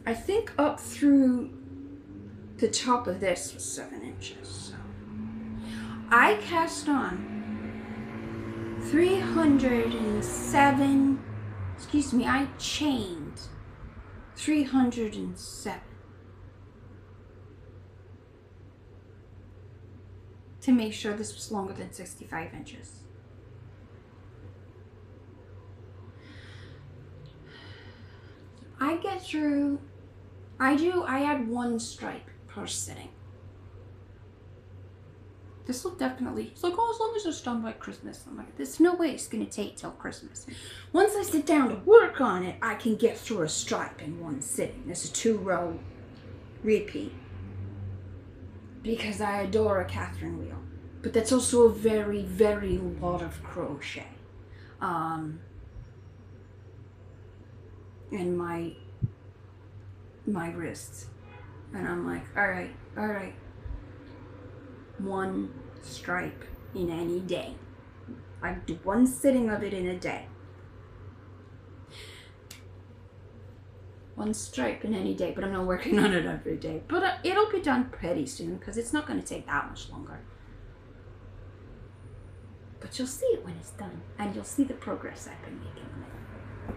S1: I think up through the top of this was 7 inches. So I cast on 307, excuse me, I chained 307 to make sure this was longer than 65 inches. I get through, I add 1 stripe per sitting. This will definitely, it's like, oh, as long as it's done by Christmas. I'm like, there's no way it's gonna take till Christmas. Once I sit down to work on it, I can get through a stripe in 1 sitting. This is a 2-row repeat. Because I adore a Catherine wheel. But that's also a very, very lot of crochet. And my wrists. And I'm like, all right. 1 stripe in any day. I do 1 sitting of it in a day. 1 stripe in any day, but I'm not working on it every day. But it'll be done pretty soon because it's not going to take that much longer. But you'll see it when it's done, and you'll see the progress I've been making on it.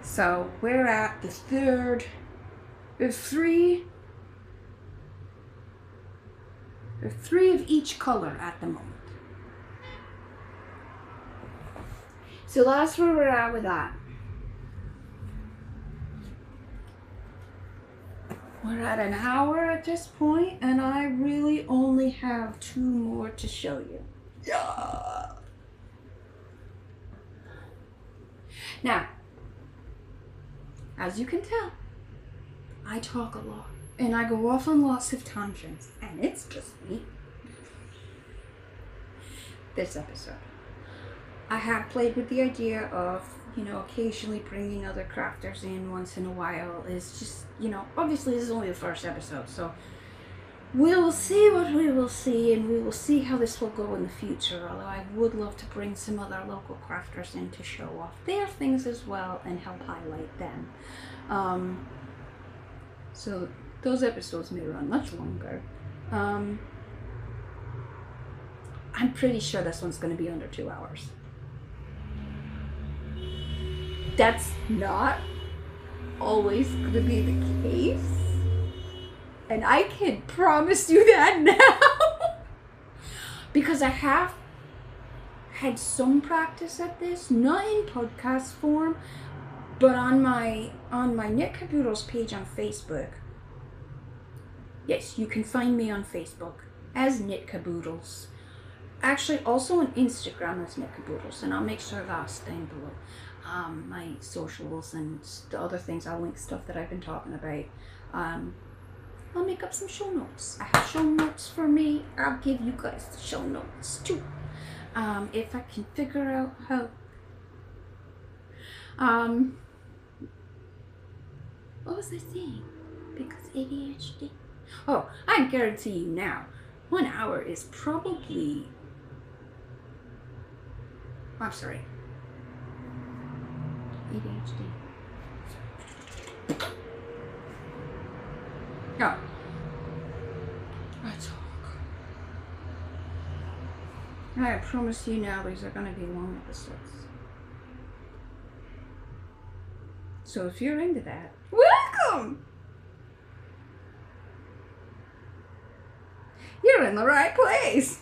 S1: So we're at the 3rd. There's 3 of each color at the moment. So that's where we're at with that. We're at an hour at this point, and I really only have 2 more to show you. Yeah. Now, as you can tell, I talk a lot. And I go off on lots of tangents, and it's just me. This episode, I have played with the idea of you know, occasionally bringing other crafters in once in a while is just, you know, obviously this is only the first episode, so we will see what we will see, and we will see how this will go in the future, although I would love to bring some other local crafters in to show off their things as well and help highlight them. So those episodes may run much longer. I'm pretty sure this one's going to be under 2 hours. That's not always going to be the case. And I can promise you that now. Because I have had some practice at this, not in podcast form, but on my KnitCaboodles page on Facebook. Yes, you can find me on Facebook as KnitCaboodles. Actually, also on Instagram as KnitCaboodles, and I'll make sure that's down below. My socials and the other things, I'll link stuff that I've been talking about. I'll make up some show notes. I have show notes for me. I'll give you guys the show notes too. If I can figure out how. What was I saying? Because ADHD. Oh, I guarantee you now, 1 hour is probably. I'm sorry. ADHD. Oh. I talk. I promise you now, these are going to be long episodes. So if you're into that, welcome! You're in the right place.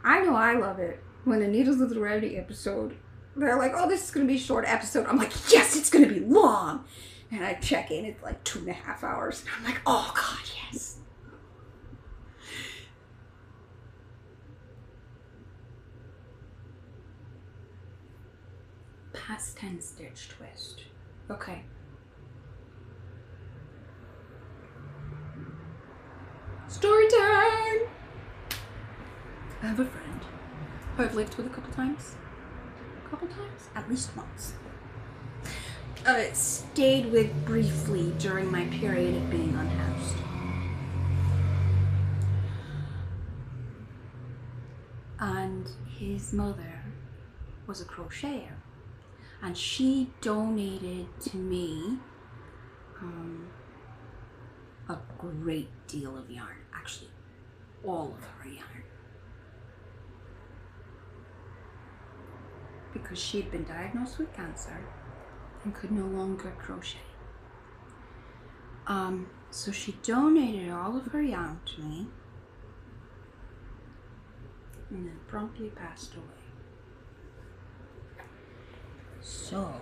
S1: I know I love it when the Needles of the Rarity episode, they're like, oh, this is going to be a short episode. I'm like, yes, it's going to be long. And I check in, it's like 2.5 hours. And I'm like, oh God, yes. Past 10 stitch twist. Okay. Story time! I have a friend who I've lived with a couple times. At least once. Stayed with briefly during my period of being unhoused. And his mother was a crocheter. And she donated to me a great deal of yarn. Actually, all of her yarn. Because she'd been diagnosed with cancer and could no longer crochet. So she donated all of her yarn to me and then promptly passed away. So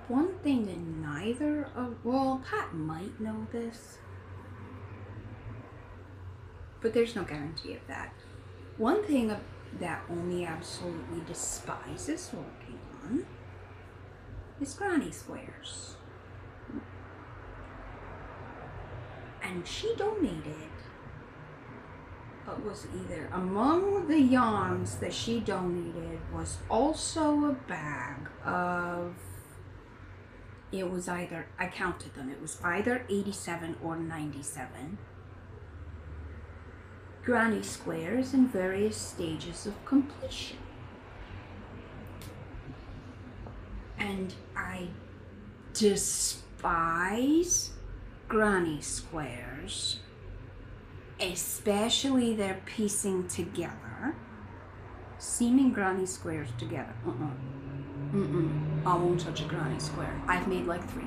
S1: one thing that neither of, well, Pat might know this, but there's no guarantee of that. One thing that Omi absolutely despises working on is granny squares. And she donated, it was either among the yarns that she donated was also a bag of, it was either, I counted them, it was either 87 or 97 granny squares in various stages of completion. And I despise granny squares, especially their piecing together. Seaming granny squares together. I won't touch a granny square. I've made like 3.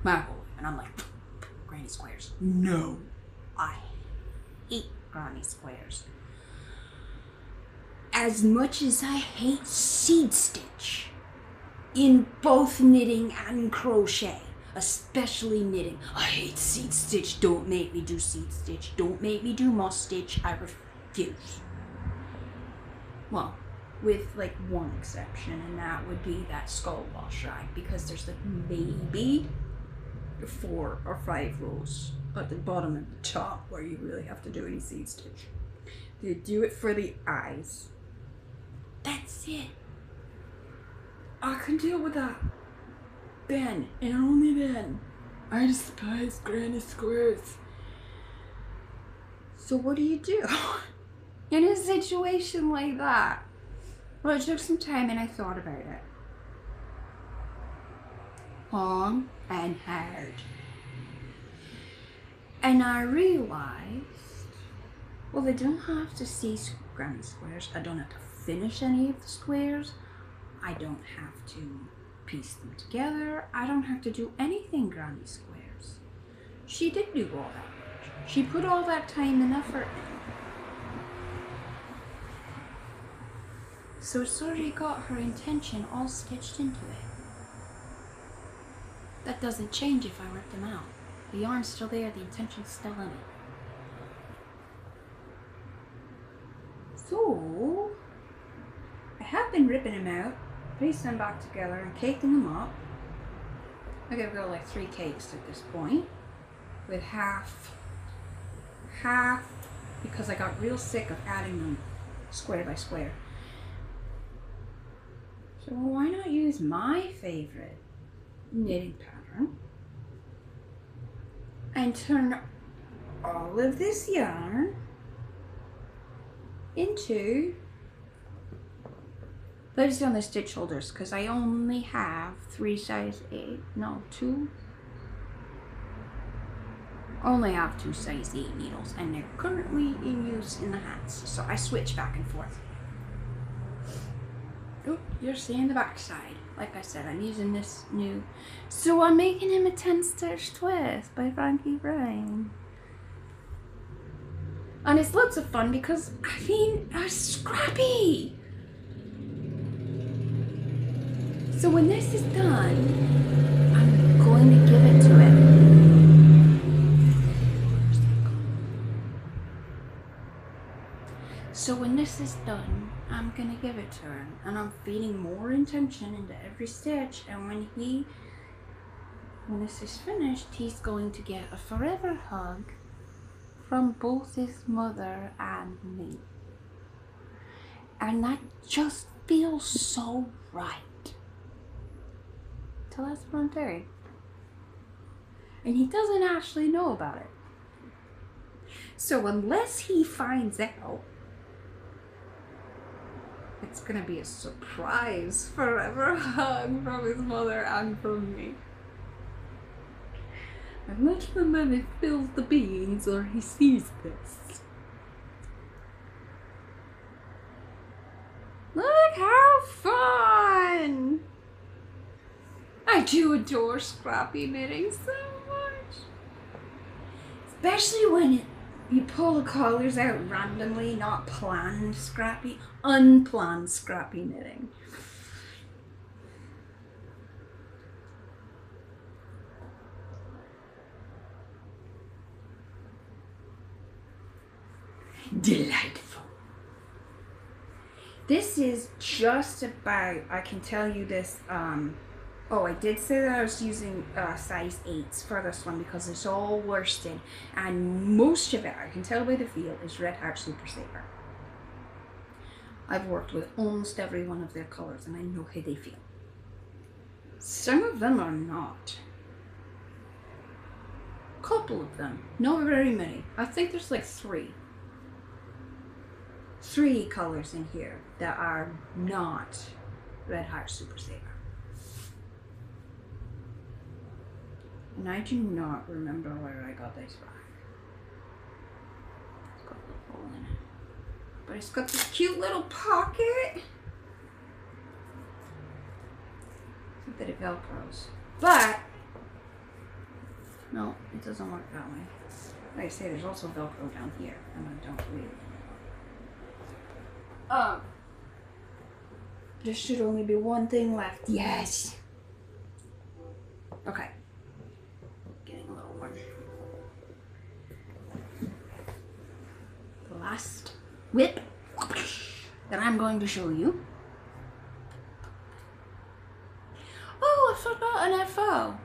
S1: My whole life. And I'm like, granny squares. No. I hate granny squares. As much as I hate seed stitch in both knitting and crochet, especially knitting. I hate seed stitch. Don't make me do seed stitch. Don't make me do moss stitch. I refuse. Well, with like one exception, and that would be that skull wash rag, because there's like maybe 4 or 5 rows at the bottom and the top where you really have to do any seed stitch. You do it for the eyes. That's it. I can deal with that. Then, and only then. I despise granny squares. So what do you do in a situation like that? Well, it took some time and I thought about it. Long and hard. And I realized, well, they don't have to see granny squares. I don't have to finish any of the squares. I don't have to piece them together. I don't have to do anything granny squares. She did do all that. She put all that time and effort in. So it's already got her intention all stitched into it. That doesn't change if I rip them out. The yarn's still there, the intention's still in it. So, I have been ripping them out, piecing them back together and caking them up. I gotta go like 3 cakes at this point, with half, because I got real sick of adding them square by square. So why not use my favorite knitting pattern and turn all of this yarn into, let's do on the stitch holders because I only have 2. Only have 2 size 8 needles and they're currently in use in the hats, so I switch back and forth. Oh, you're seeing the back side. Like I said, I'm using this new. So I'm making him a 10 stitch twist by Frankie Brown. And it's lots of fun because, I mean, I'm scrappy. So when this is done, I'm going to give it to him. So when this is done, I'm gonna give it to her, and I'm feeding more intention into every stitch, and when this is finished, he's going to get a forever hug from both his mother and me. And that just feels so right. So that's what I'm doing. And he doesn't actually know about it. So unless he finds out, it's gonna be a surprise forever hug from his mother and from me. Unless the man fills the beans or he sees this. Look how fun! I do adore scrappy knitting so much. Especially when you pull the collars out randomly, not planned scrappy, unplanned scrappy knitting. Delightful. This is just about, I can tell you this, oh, I did say that I was using size 8s for this one because it's all worsted, and most of it, I can tell by the feel, is Red Heart Super Saver. I've worked with almost every one of their colors and I know how they feel. Some of them are not. Couple of them, not very many. I think there's like 3 colors in here that are not Red Heart Super Saver. And I do not remember where I got this from. It's got a little hole in it. But it's got this cute little pocket. It's a bit of Velcros. But, no, it doesn't work that way. Like I say, there's also Velcro down here, and I don't believe it. There should only be one thing left. Yes! Okay. Getting a little warm. The last whip that I'm going to show you. Oh, I forgot an FO.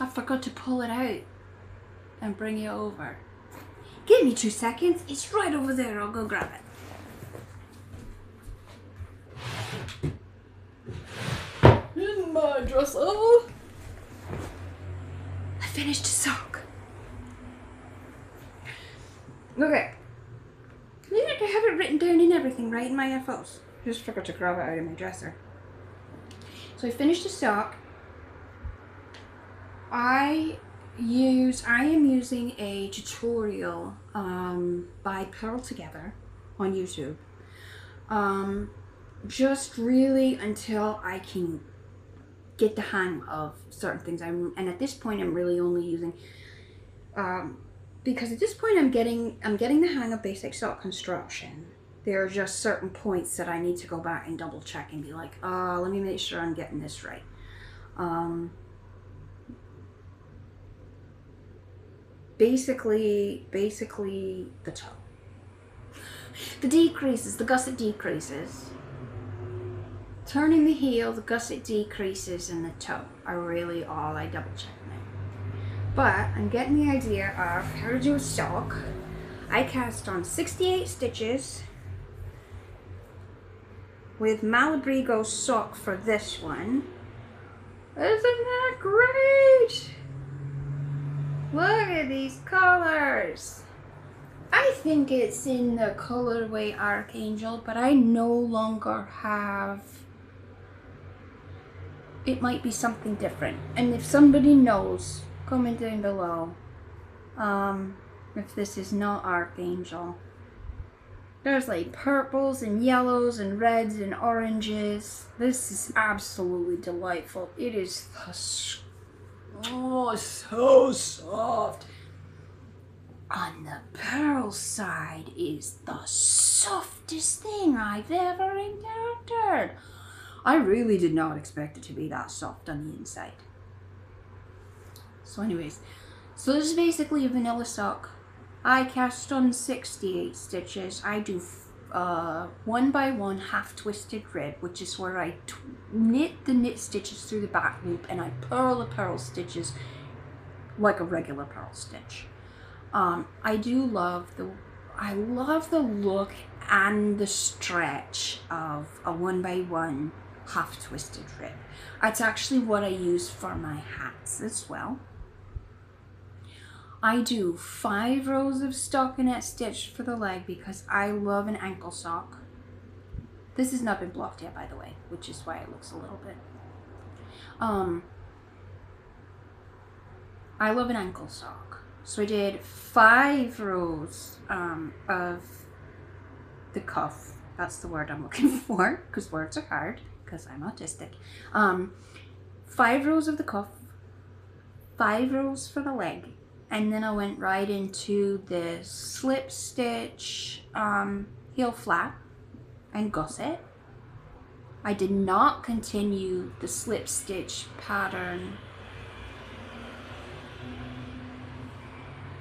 S1: I forgot to pull it out and bring it over. Give me 2 seconds. It's right over there. I'll go grab it. In my dresser. I finished a sock. Okay. I have it written down and everything right in my FOs. Just forgot to grab it out of my dresser. So I finished a sock. I am using a tutorial by PurlTogether on YouTube. Just really until I can get the hang of certain things. And at this point I'm really only using because at this point I'm getting the hang of basic sock construction. There are just certain points that I need to go back and double check and be like, let me make sure I'm getting this right. Basically the toe. The decreases, the gusset decreases. Turning the heel, the gusset decreases, and the toe are really all I double check now. But I'm getting the idea of how to do a sock. I cast on 68 stitches with Malabrigo sock for this one. Isn't that great? Look at these colors. I think it's in the colorway Archangel, but I no longer have. It might be something different. And if somebody knows, comment down below if this is not Archangel. There's like purples and yellows and reds and oranges. This is absolutely delightful. It is so soft. On the pearl side is the softest thing I've ever encountered. I really did not expect it to be that soft on the inside. So anyways, so this is basically a vanilla sock. I cast on 68 stitches. I do 1 by 1 half twisted rib, which is where I knit the knit stitches through the back loop and I purl the purl stitches like a regular purl stitch. I love the look and the stretch of a 1 by 1 half twisted rib. That's actually what I use for my hats as well. I do 5 rows of stockinette stitch for the leg because I love an ankle sock. This has not been blocked yet, by the way, which is why it looks a little bit. I love an ankle sock. So I did 5 rows of the cuff. That's the word I'm looking for, because words are hard, because I'm autistic. 5 rows of the cuff, 5 rows for the leg, and then I went right into the slip stitch, heel flap, and gusset. I did not continue the slip stitch pattern.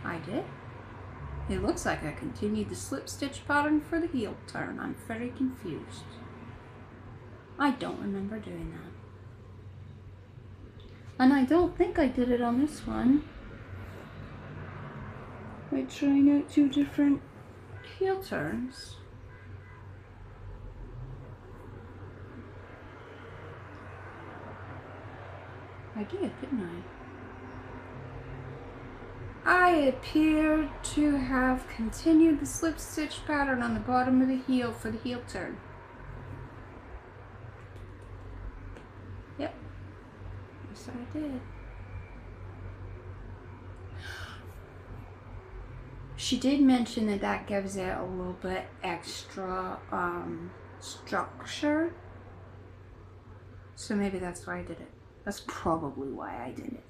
S1: I did. It looks like I continued the slip stitch pattern for the heel turn. I'm very confused. I don't remember doing that. And I don't think I did it on this one. By trying out 2 different heel turns. I did, didn't I? I appear to have continued the slip stitch pattern on the bottom of the heel for the heel turn. Yep. Yes, I did. She did mention that that gives it a little bit extra structure. So maybe that's why I did it. That's probably why I did it.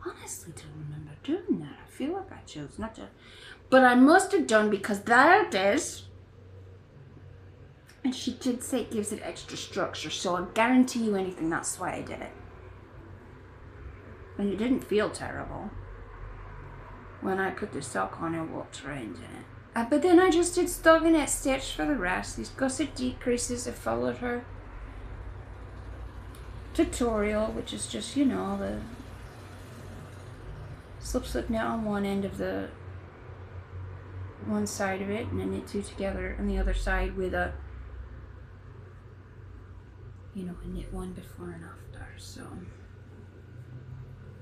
S1: Honestly, don't remember doing that. I feel like I chose not to. But I must have done because there it is. And she did say it gives it extra structure. So I guarantee you anything, that's why I did it. And it didn't feel terrible. When I put the sock on and walked around in it. But then I just did stockinette stitch for the rest. These gusset decreases, I followed her tutorial, which is just, you know, slip knit on one end of the one side of it, and then knit two together on the other side with a, you know, a knit one before and after. So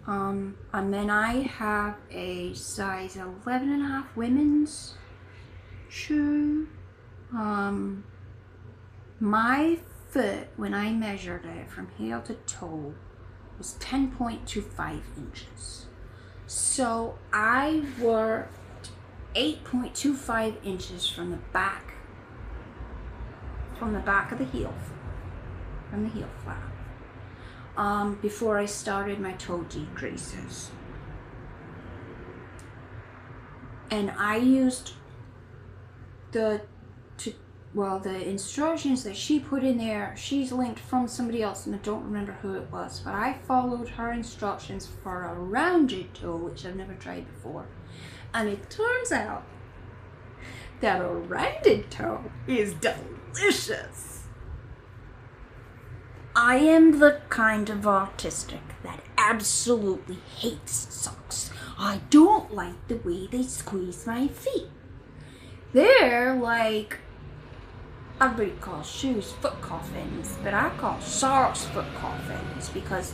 S1: and then I have a size 11.5 women's shoe. My foot, when I measured it from heel to toe, was 10.25 inches. So I worked 8.25 inches from the back of the heel, from the heel flap, before I started my toe decreases. And I used the instructions that she put in there. She's linked from somebody else and I don't remember who it was, but I followed her instructions for a rounded toe, which I've never tried before. And it turns out that a rounded toe is delicious. I am the kind of autistic that absolutely hates socks. I don't like the way they squeeze my feet. They're like, everybody calls shoes foot coffins, but I call socks foot coffins because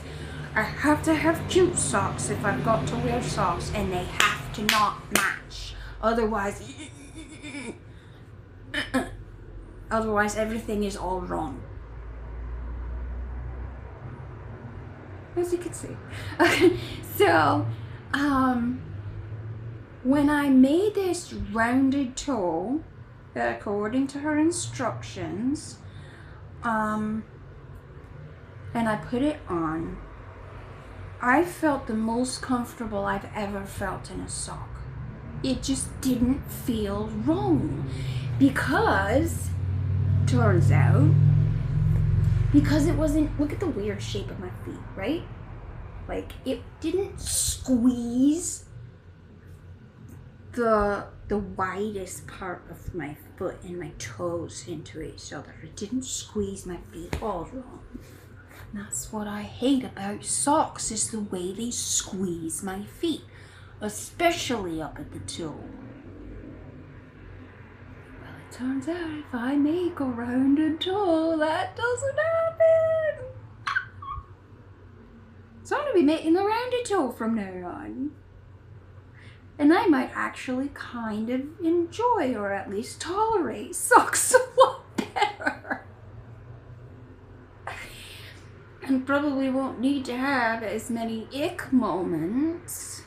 S1: I have to have cute socks if I've got to wear socks, and they have to not match. Otherwise everything is all wrong. As you can see. Okay, so when I made this rounded toe, according to her instructions, and I put it on, I felt the most comfortable I've ever felt in a sock. It just didn't feel wrong, because turns out, because it wasn't, look at the weird shape of my feet, right? Like, it didn't squeeze the widest part of my foot and my toes into each other. It didn't squeeze my feet all wrong. And that's what I hate about socks, is the way they squeeze my feet, especially up at the toe. Well, it turns out if I make a rounded toe, that doesn't happen. So I'm going to be making a rounded toe from now on. And I might actually kind of enjoy, or at least tolerate, socks a lot better. And probably won't need to have as many ick moments,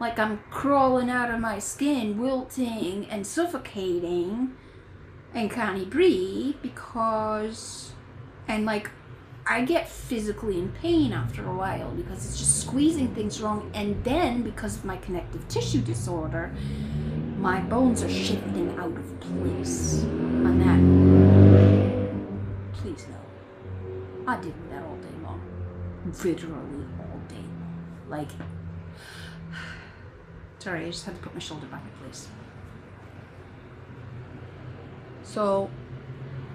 S1: like I'm crawling out of my skin, wilting and suffocating and can't breathe, because, and like, I get physically in pain after a while because it's just squeezing things wrong, and then because of my connective tissue disorder, my bones are shifting out of place. And that, please no, I did that all day long, literally all day long. Like, sorry, I just had to put my shoulder back in place. So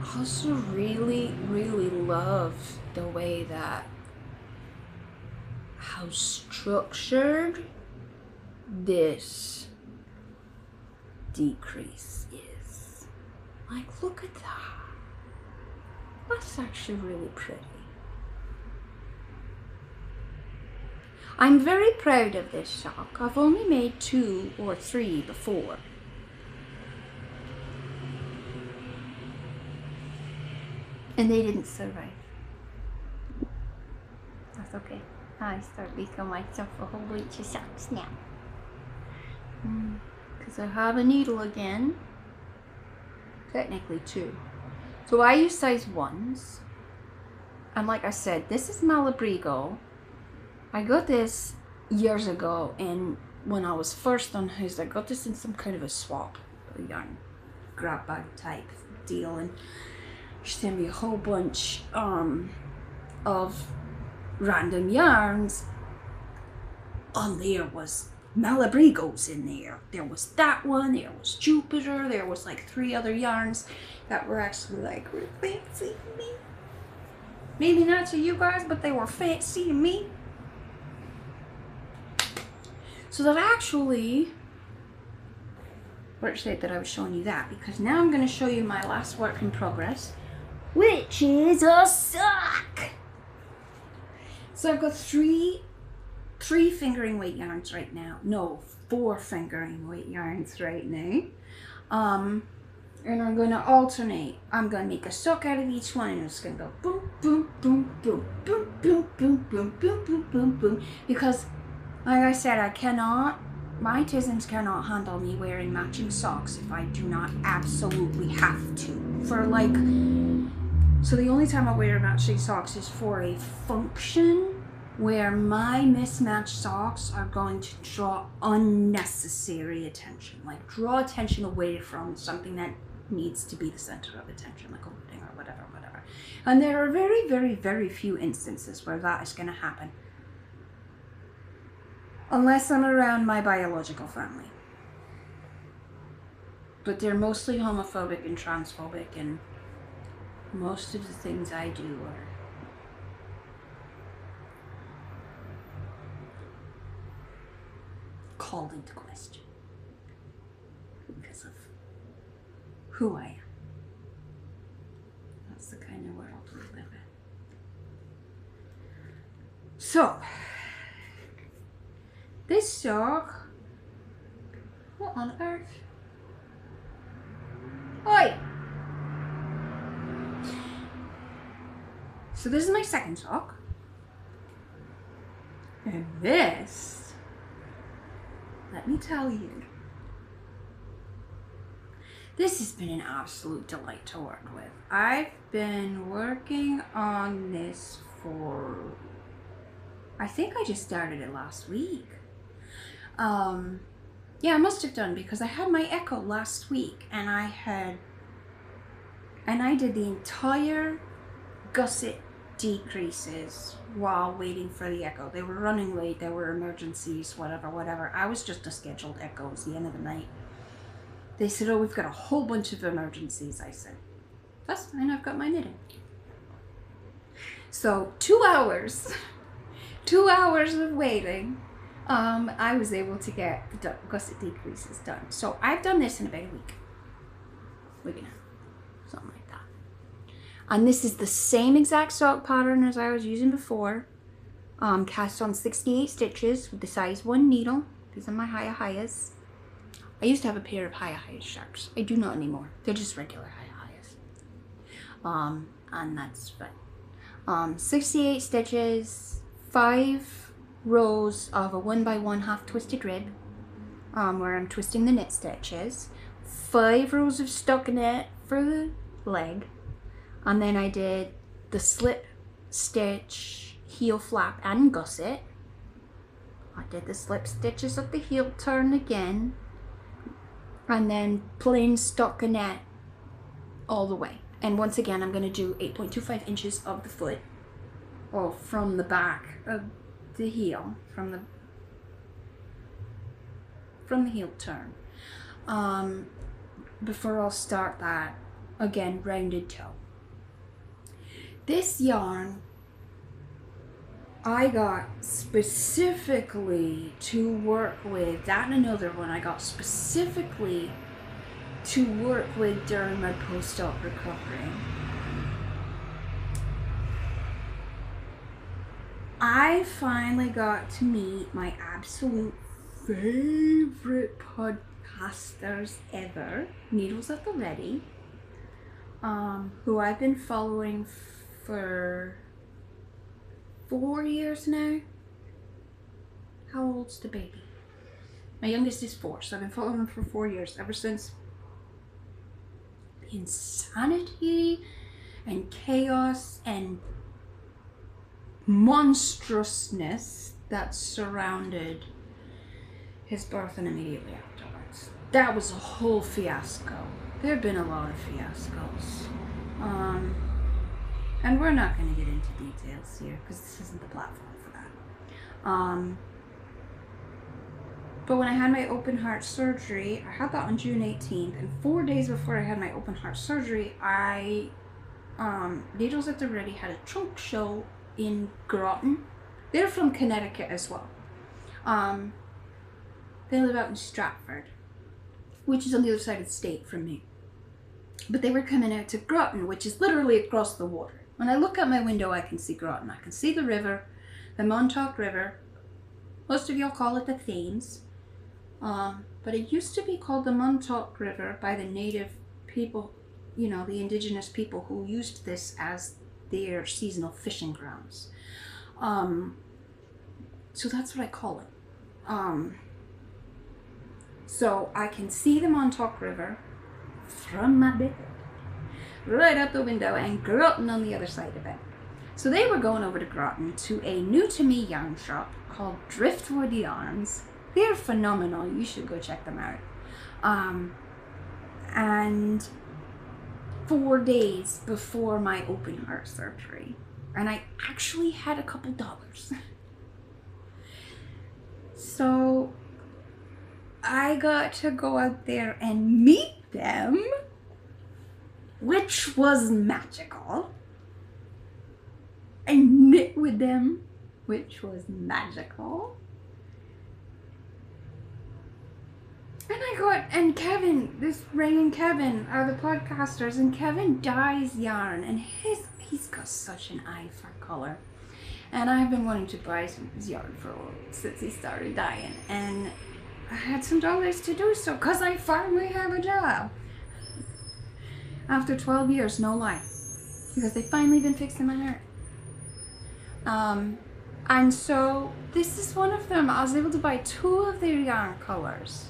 S1: I also really, really love the way that how structured this decrease is. Like, look at that. That's actually really pretty. I'm very proud of this sock. I've only made 2 or 3 before. And they didn't survive. That's okay. I start making myself a whole bunch of socks now. Because I have a needle again. Technically 2. So I use size 1s. And like I said, this is Malabrigo. I got this years ago, and when I was first on his, I got this in some kind of a swap, a yarn grab bag type deal, and she sent me a whole bunch of random yarns. And there was Malabrigos in there. There was that one, there was Jupiter, there was like 3 other yarns that were actually like, were fancy to me. Maybe not to you guys, but they were fancy to me. So that actually, works out that I was showing you that, because now I'm going to show you my last work in progress, which is a sock. So I've got three fingering weight yarns right now. No, 4 fingering weight yarns right now. And I'm going to alternate. I'm going to make a sock out of each one, and it's going to go boom, boom, boom, boom, boom, boom, boom, boom, boom, boom, boom, boom. Because, like I said, my tisms cannot handle me wearing matching socks if I do not absolutely have to. So the only time I wear matching socks is for a function where my mismatched socks are going to draw unnecessary attention, like draw attention away from something that needs to be the center of attention, like a wedding or whatever. And there are very, very, very few instances where that is going to happen, unless I'm around my biological family. But they're mostly homophobic and transphobic, and most of the things I do are called into question because of who I am. That's the kind of world we live in. So, this sock, what on earth? Oi! So this is my second sock. And this, let me tell you, this has been an absolute delight to work with. I've been working on this for, I think I just started it last week. Yeah, I must have done, because I had my echo last week, and I did the entire gusset decreases while waiting for the echo. They were running late, there were emergencies, whatever. I was just a scheduled echo. It was the end of the night. They said, oh, we've got a whole bunch of emergencies. I said, that's fine, I've got my knitting. So 2 hours, 2 hours of waiting, I was able to get the gusset decreases done. So I've done this in about a week and a half, something like that. And this is the same exact sock pattern as I was using before. Cast on 68 stitches with the size 1 needle. These are my Hiya-Hiyas. I used to have a pair of Hiya-Hiya sharks. I do not anymore. They're just regular Hiya-Hiyas. And that's fine. 68 stitches, 5 rows of a 1x1 half twisted rib, where I'm twisting the knit stitches, 5 rows of stockinette for the leg, and then I did the slip stitch, heel flap, and gusset. I did the slip stitches of the heel turn again, and then plain stockinette all the way. And once again, I'm going to do 8.25 inches of the foot, or from the back of the heel, from the heel turn, before I'll start that, again, rounded toe. This yarn I got specifically to work with, that and another one I got specifically to work with during my post-op recovery. I finally got to meet my absolute favorite podcasters ever, Needles at the Ready, who I've been following for 4 years now. How old's the baby? My youngest is 4, so I've been following him for 4 years, ever since the insanity and chaos and monstrousness that surrounded his birth and immediately afterwards. That was a whole fiasco. There have been a lot of fiascos. And we're not going to get into details here because this isn't the platform for that. But when I had my open heart surgery, I had that on June 18th, and 4 days before I had my open heart surgery, Needles at the Ready had a trunk show in Groton. They're from Connecticut as well. They live out in Stratford, which is on the other side of the state from me. But they were coming out to Crichton, which is literally across the water. When I look out my window, I can see Crichton. I can see the river, the Montauk River. Most of y'all call it the Thames. But it used to be called the Montauk River by the native people, you know, the indigenous people who used this as their seasonal fishing grounds. So that's what I call it. So I can see the Montauk River from my bed, right out the window, and Crichton on the other side of it. So they were going over to Crichton to a new to me yarn shop called Driftwood Yarns. They're phenomenal. You should go check them out. And 4 days before my open heart surgery, and I actually had a couple dollars. So I got to go out there and meet them, which was magical. I knit with them, which was magical. And Kevin, Ray and Kevin are the podcasters, and Kevin dyes yarn, and he's got such an eye for color. And I've been wanting to buy some of his yarn since he started dyeing, and I had some dollars to do so, because I finally have a job. After 12 years, no lie. Because they've finally been fixing my hair. And so, this is one of them. I was able to buy 2 of their yarn colors.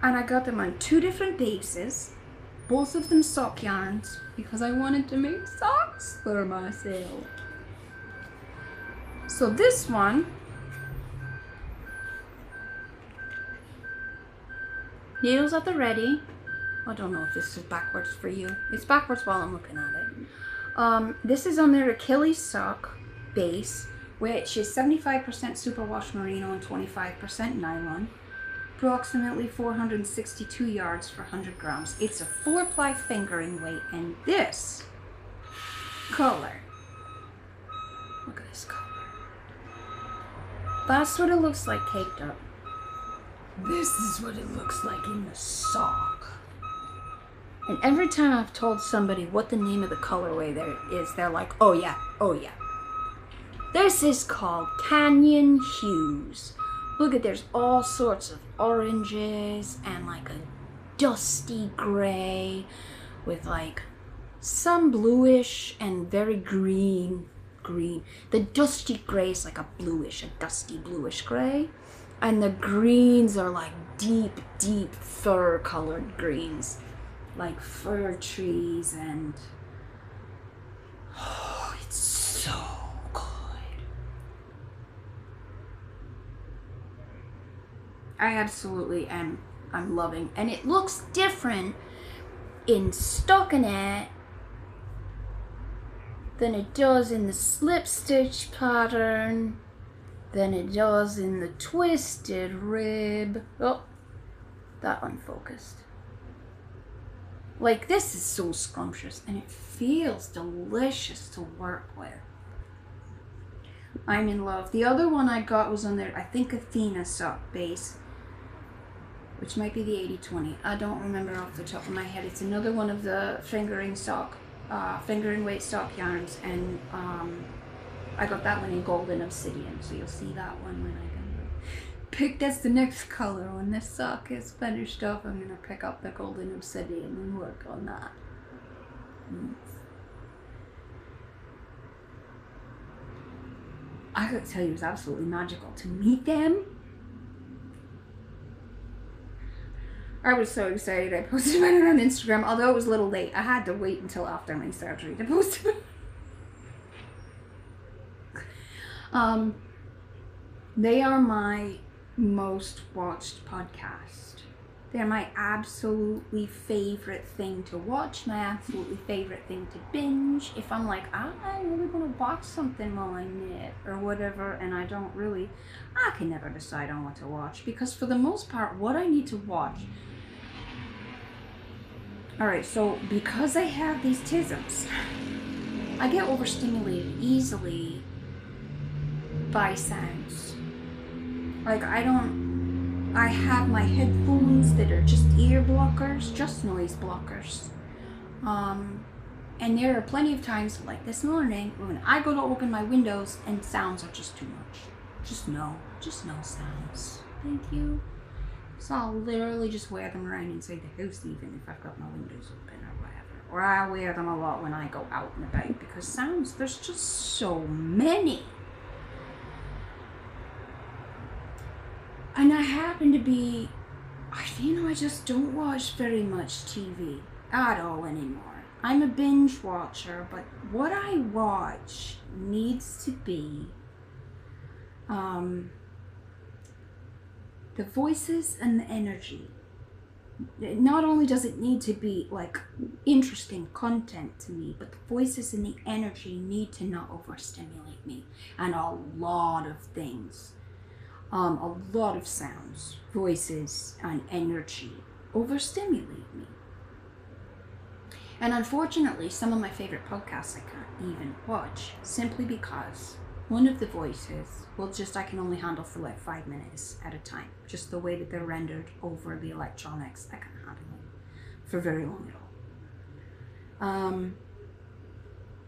S1: And I got them on 2 different bases. Both of them sock yarns, because I wanted to make socks for myself. So this one, needles at the ready. I don't know if this is backwards for you. It's backwards while I'm looking at it. This is on their Achilles sock base, which is 75% superwash merino and 25% nylon. Approximately 462 yards for 100 grams. It's a 4-ply fingering weight, and this color, look at this color. That's what it looks like caked up. This is what it looks like in the sock. And every time I've told somebody what the name of the colorway there is, they're like, oh yeah, oh yeah. This is called Canyon Hues. Look at, there's all sorts of oranges and like a dusty gray with like some bluish and very green. The dusty gray is like a dusty bluish gray. And the greens are like deep fir colored greens. Like fir trees, and oh, it's so good. I absolutely am. I'm loving, and it looks different in stockinette than it does in the slip stitch pattern, than it does in the twisted rib. Oh, that unfocused. Like, this is so scrumptious, and it feels delicious to work with. I'm in love. The other one I got was on their, I think, Athena sock base, which might be the 80-20. I don't remember off the top of my head. It's another one of the fingering weight sock yarns, and I got that one in golden obsidian, so you'll see that one when I pick. That's the next color. When this sock is finished up, I'm gonna pick up the golden obsidian and work on that. I gotta tell you, it was absolutely magical to meet them. I was so excited. I posted about it on Instagram, although it was a little late. I had to wait until after my surgery to post it. They are my most watched podcast. They're my absolutely favorite thing to watch, my absolutely favorite thing to binge. If I'm like, I really want to watch something while I knit or whatever, and I can never decide on what to watch, because for the most part, what I need to watch. Alright, so because I have these tisms, I get overstimulated easily by sounds. Like, I don't I have my headphones that are just ear blockers, just noise blockers. And there are plenty of times, like this morning, when I go to open my windows and sounds are just too much. Just no sounds. Thank you. So I'll literally just wear them around inside the house, even if I've got my windows open or whatever. Or I'll wear them a lot when I go out and about, because sounds, there's just so many. And I happen to be, I just don't watch very much TV at all anymore. I'm a binge watcher, but what I watch needs to be the voices and the energy. Not only does it need to be like interesting content to me, but the voices and the energy need to not overstimulate me. And a lot of things, a lot of sounds, voices, and energy overstimulate me. And unfortunately, some of my favorite podcasts I can't even watch, simply because one of the voices, I can only handle for like 5 minutes at a time. Just the way that they're rendered over the electronics, I can't handle it for very long at all.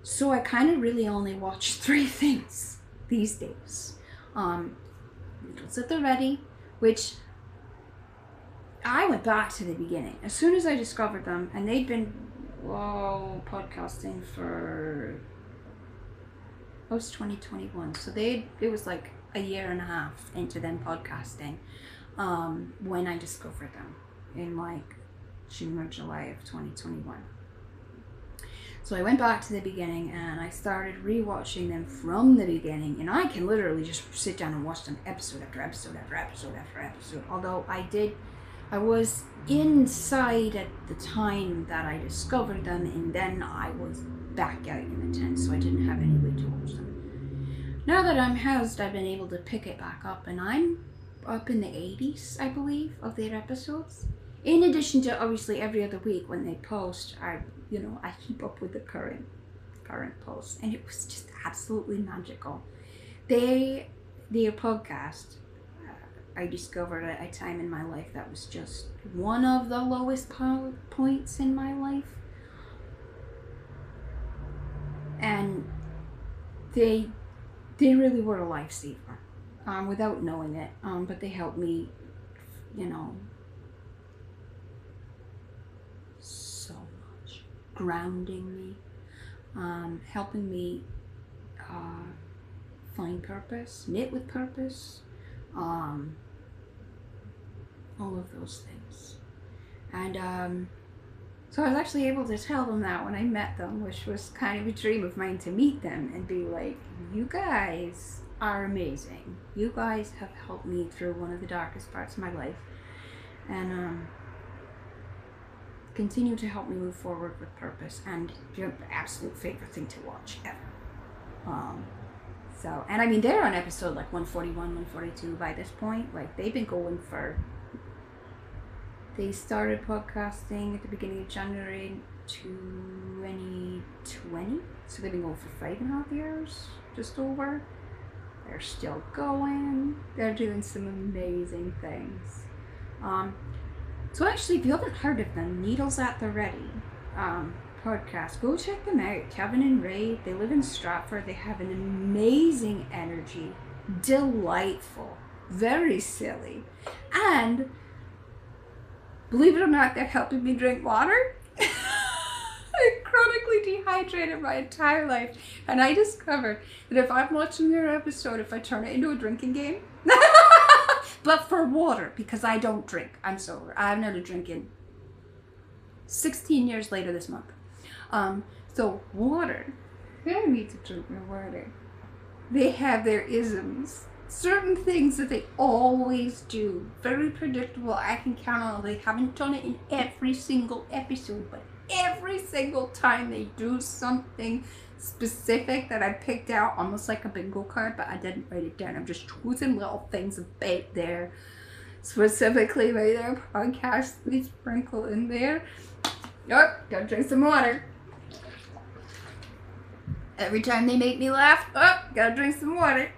S1: So I kind of really only watch 3 things these days. Noodles at the Ready, which I went back to the beginning. As soon as I discovered them, and they'd been podcasting for most 2021, so it was like a year and a half into them podcasting when I discovered them in like June or July of 2021. So I went back to the beginning and I started rewatching them from the beginning, and I can literally just sit down and watch them episode after episode after episode after episode. Although I was inside at the time that I discovered them, and then I was back out in the tent, so I didn't have any way to watch them. Now that I'm housed, I've been able to pick it back up, and I'm up in the 80s, I believe, of their episodes. In addition to obviously every other week when they post, I keep up with the current posts, and it was just absolutely magical. Their podcast, I discovered at a time in my life that was just one of the lowest points in my life. And they really were a lifesaver, without knowing it. But they helped me, so much. Grounding me, helping me find purpose, knit with purpose, all of those things. And so I was actually able to tell them that when I met them, which was kind of a dream of mine, to meet them and be like, you guys are amazing. You guys have helped me through one of the darkest parts of my life, and continue to help me move forward with purpose, and your absolute favorite thing to watch ever. So, and I mean, they're on episode like 141, 142 by this point. Like, they've been going they started podcasting at the beginning of January 2020. So they've been going for 5.5 years, just over. They're still going. They're doing some amazing things. So actually, if you haven't heard of them, Needles at the Ready podcast, go check them out. Kevin and Ray, they live in Stratford. They have an amazing energy, delightful, very silly, and believe it or not, they're helping me drink water. I'm chronically dehydrated my entire life, and I discovered that if I'm watching their episode, if I turn it into a drinking game, but for water, because I don't drink. I'm sober. I haven't had a drink in 16 years later this month. So water, I need to drink my water. They have their isms, certain things that they always do, very predictable. I can count on. They haven't done it in every single episode, but every single time they do something specific that I picked out, almost like a bingo card, but I didn't write it down. I'm just choosing little things about there, specifically by their podcast. They sprinkle in there. Oh, gotta drink some water. Every time they make me laugh, oh, gotta drink some water.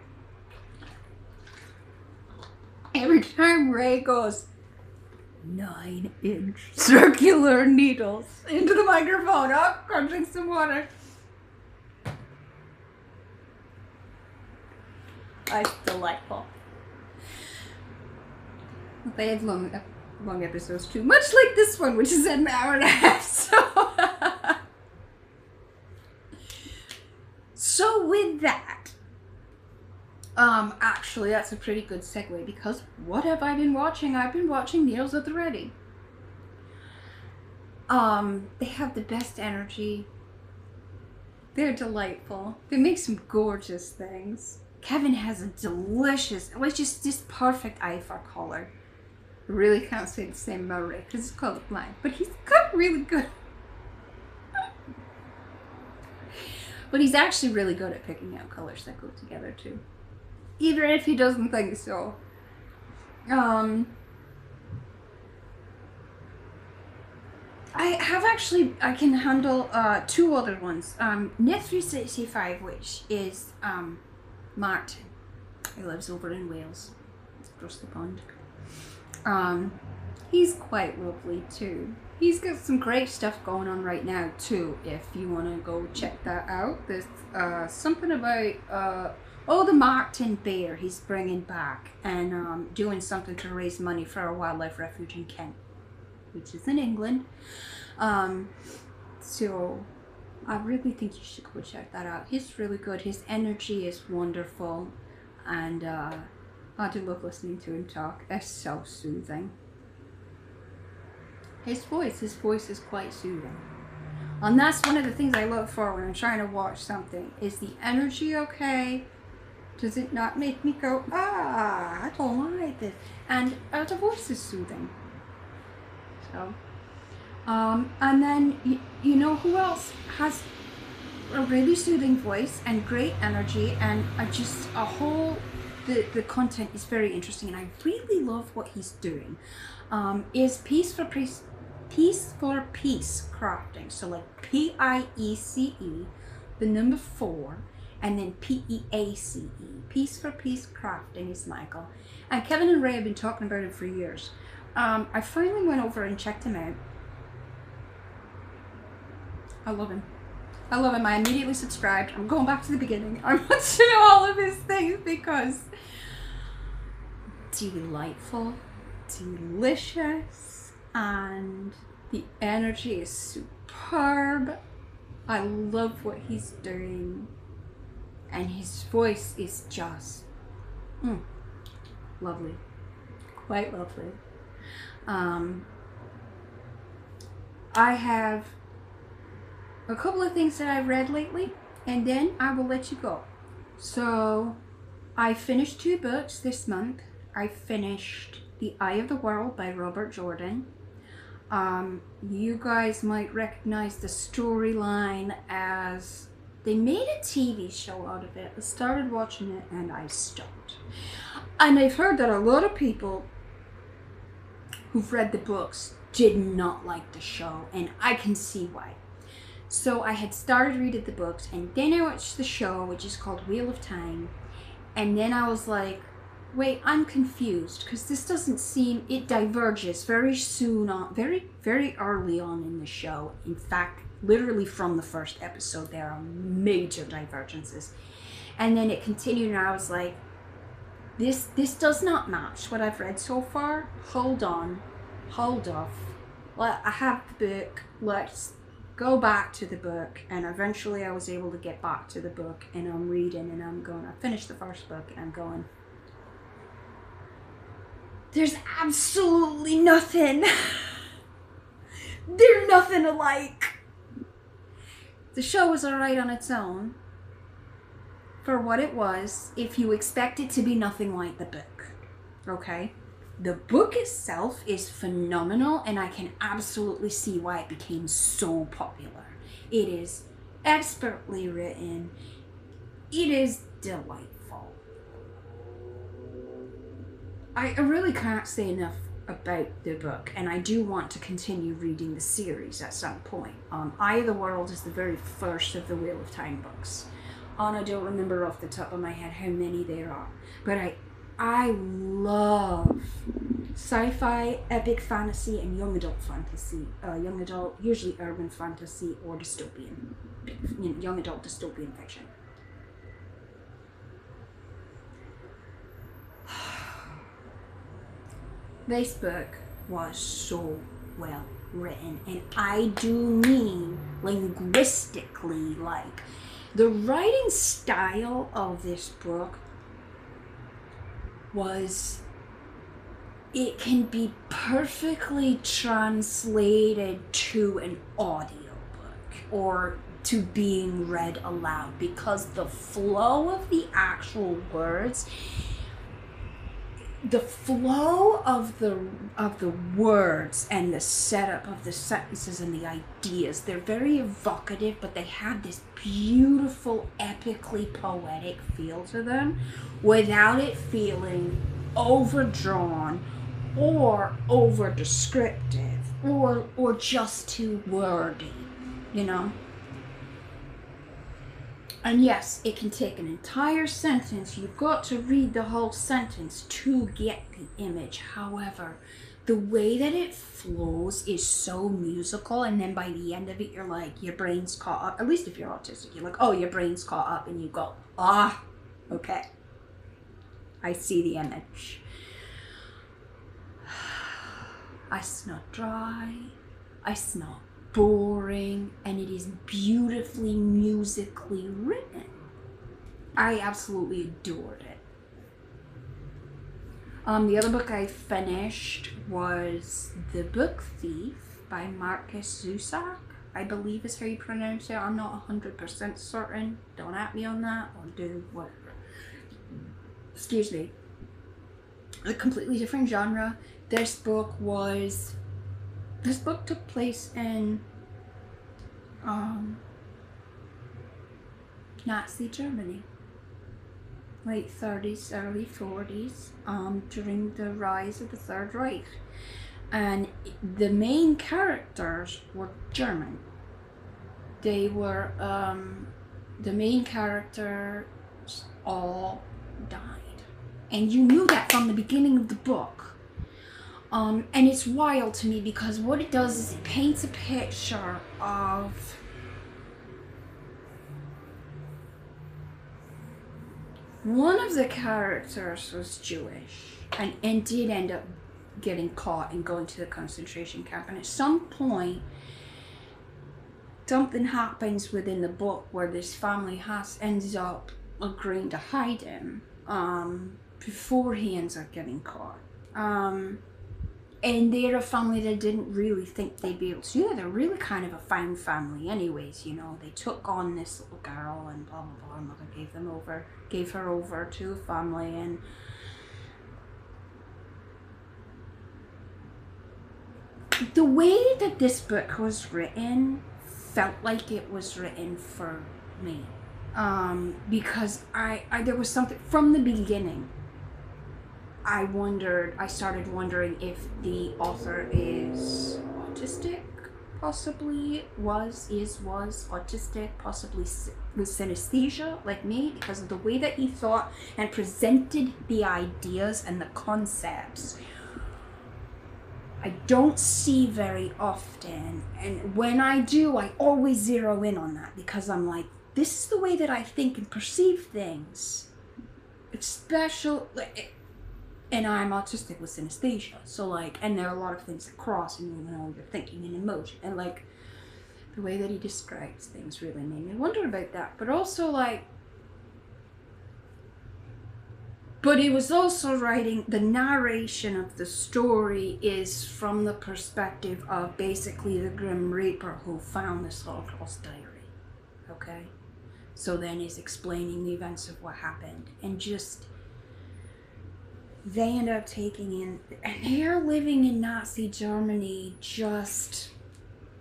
S1: every time Ray goes 9-inch circular needles into the microphone. Oh, go drink some water. That's delightful. They have long episodes too, much like this one, which is an hour and a half. So with that, actually that's a pretty good segue, because what have I been watching? I've been watching Needles at the Ready. They have the best energy. They're delightful. They make some gorgeous things. Kevin has a delicious, which is just perfect eye for color. I really can't say the same about Ray because he's colorblind, but he's got really good. But he's actually really good at picking out colors that go together too, even if he doesn't think so. I can handle 2 other ones. Knit 365, which is Martin. He lives over in Wales, it's across the pond. He's quite lovely too. He's got some great stuff going on right now too, if you want to go check that out. There's something about the Martin bear he's bringing back, and doing something to raise money for a wildlife refuge in Kent, which is in England. So I really think you should go check that out. He's really good. His energy is wonderful, and I do love listening to him talk. It's so soothing. His voice is quite soothing. And that's one of the things I look for when I'm trying to watch something. Is the energy okay? Does it not make me go, I don't like this? And the voice is soothing. So, and then, you know who else has a really soothing voice and great energy, and just a whole, the content is very interesting, and I really love what he's doing, is Piece for Piece crafting. So like PIECE, the number 4, and then PEACE, Piece for Piece crafting is Michael. And Kevin and Ray have been talking about it for years. I finally went over and checked him out. I love him. I love him. I immediately subscribed. I'm going back to the beginning. I want to know all of his things because delightful, delicious, and the energy is superb. I love what he's doing, and his voice is just lovely, quite lovely. I have a couple of things that I've read lately, and then I will let you go. So I finished 2 books this month. I finished The Eye of the World by Robert Jordan. You guys might recognize the storyline as they made a TV show out of it. I started watching it and I stopped. And I've heard that a lot of people who've read the books did not like the show, and I can see why. So I had started reading the books, and then I watched the show, which is called Wheel of Time, and then I was like, wait, I'm confused, because this doesn't seem, it diverges very soon on, very early on in the show. In fact, literally from the first episode, there are major divergences. And then it continued, and I was like, this does not match what I've read so far. Hold on, hold off. Well, I have the book, let's go back to the book. And eventually I was able to get back to the book, and I'm reading, and I'm going, I finished the first book, and I'm going, there's absolutely nothing. They're nothing alike. The show was alright on its own for what it was, if you expect it to be nothing like the book. Okay? The book itself is phenomenal, and I can absolutely see why it became so popular. It is expertly written. It is delightful. I really can't say enough about the book, and I do want to continue reading the series at some point. Eye of the World is the very first of the Wheel of Time books. And I don't remember off the top of my head how many there are, but I love sci-fi, epic fantasy, and young adult fantasy. Young adult, usually urban fantasy or dystopian, young adult dystopian fiction. This book was so well written, and I do mean linguistically. Like, the writing style of this book it can be perfectly translated to an audiobook or to being read aloud, because the flow of the actual words, the flow of the words and the setup of the sentences and the ideas, they're very evocative, but they have this beautiful, epically poetic feel to them without it feeling overdrawn or over descriptive or just too wordy, you know. And yes, it can take an entire sentence. You've got to read the whole sentence to get the image. However, the way that it flows is so musical, and then by the end of it, you're like, your brain's caught up. At least if you're autistic, you're like, oh, your brain's caught up, and you go, ah, okay, I see the image. It's not dry, it's not boring, and it is beautifully musically written. I absolutely adored it. The other book I finished was The Book Thief by Markus Zusak, I believe is how you pronounce it. I'm not 100% certain. Don't at me on that, or do whatever. Excuse me. A completely different genre. This book took place in Nazi Germany, late 30s, early 40s, during the rise of the Third Reich. And the main characters were German. They were, the main characters all died. And you knew that from the beginning of the book. And it's wild to me because what it does is it paints a picture of one of the characters was Jewish and did end up getting caught and going to the concentration camp. And at some point, something happens within the book where this family ends up agreeing to hide him before he ends up getting caught. And they're a family that didn't really think they'd be able to do that. They're really kind of a found family anyways, you know. They took on this little girl and blah, blah, blah. Her mother gave her over to a family. And the way that this book was written felt like it was written for me. Because there was something from the beginning. I started wondering if the author is autistic, possibly was autistic, possibly with synesthesia like me, because of the way that he thought and presented the ideas and the concepts. I don't see very often, and when I do, I always zero in on that, because I'm like, this is the way that I think and perceive things. It's special. And I'm autistic with synesthesia, so like, and there are a lot of things that cross in, you know, your thinking and emotion, and like, the way that he describes things really made me wonder about that. But also like, but he was also writing, the narration of the story is from the perspective of basically the Grim Reaper who found this Holocaust diary, okay? So then he's explaining the events of what happened, and just, they end up taking in, and they are living in Nazi Germany, just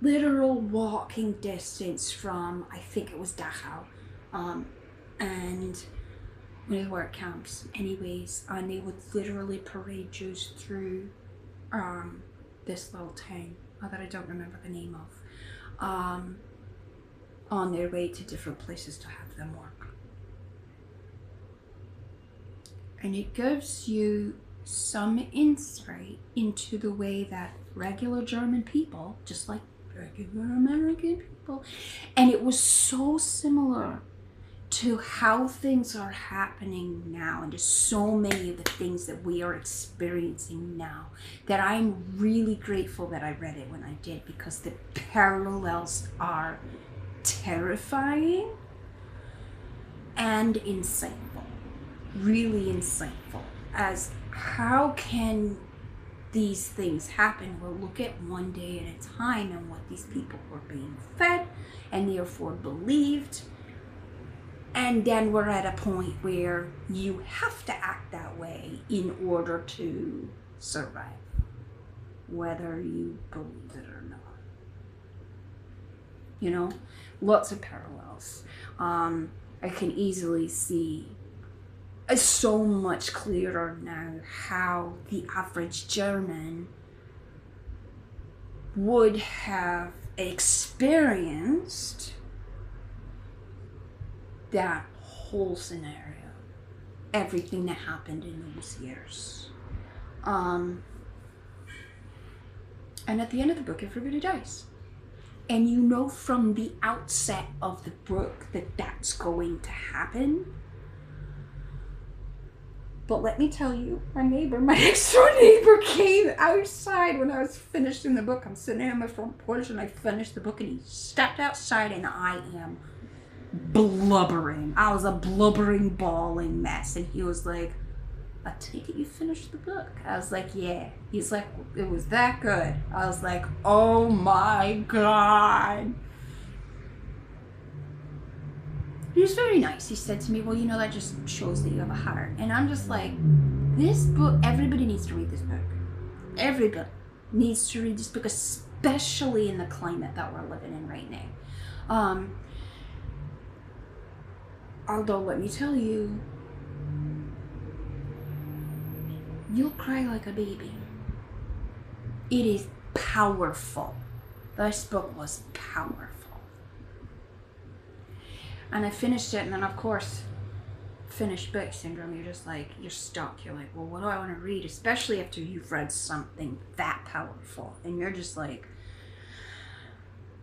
S1: literal walking distance from, I think it was Dachau, and one of the work camps, anyways, and they would literally parade Jews through this little town that I don't remember the name of, on their way to different places to have them work. And it gives you some insight into the way that regular German people, just like regular American people, and it was so similar to how things are happening now, and to so many of the things that we are experiencing now, that I'm really grateful that I read it when I did, because the parallels are terrifying and insightful, really insightful, as how can these things happen? We'll look at one day at a time and what these people were being fed and therefore believed. And then we're at a point where you have to act that way in order to survive, whether you believe it or not. You know, lots of parallels. I can easily see so much clearer now how the average German would have experienced that whole scenario, everything that happened in those years. And at the end of the book, everybody dies. And you know from the outset of the book that that's going to happen. But let me tell you, my next door neighbor came outside when I was finishing the book. I'm sitting on my front porch and I finished the book, and he stepped outside, and I am blubbering. I was a blubbering, bawling mess. And he was like, I take it you finished the book? I was like, yeah. He's like, it was that good. I was like, oh my God. He was very nice. He said to me, well, you know, that just shows that you have a heart. And I'm just like, this book, everybody needs to read this book. Everybody needs to read this book, especially in the climate that we're living in right now. Although, let me tell you, you'll cry like a baby. It is powerful. This book was powerful. And I finished it, and then of course, finished book syndrome, you're just like, you're stuck. You're like, well, what do I want to read? Especially after you've read something that powerful. And you're just like,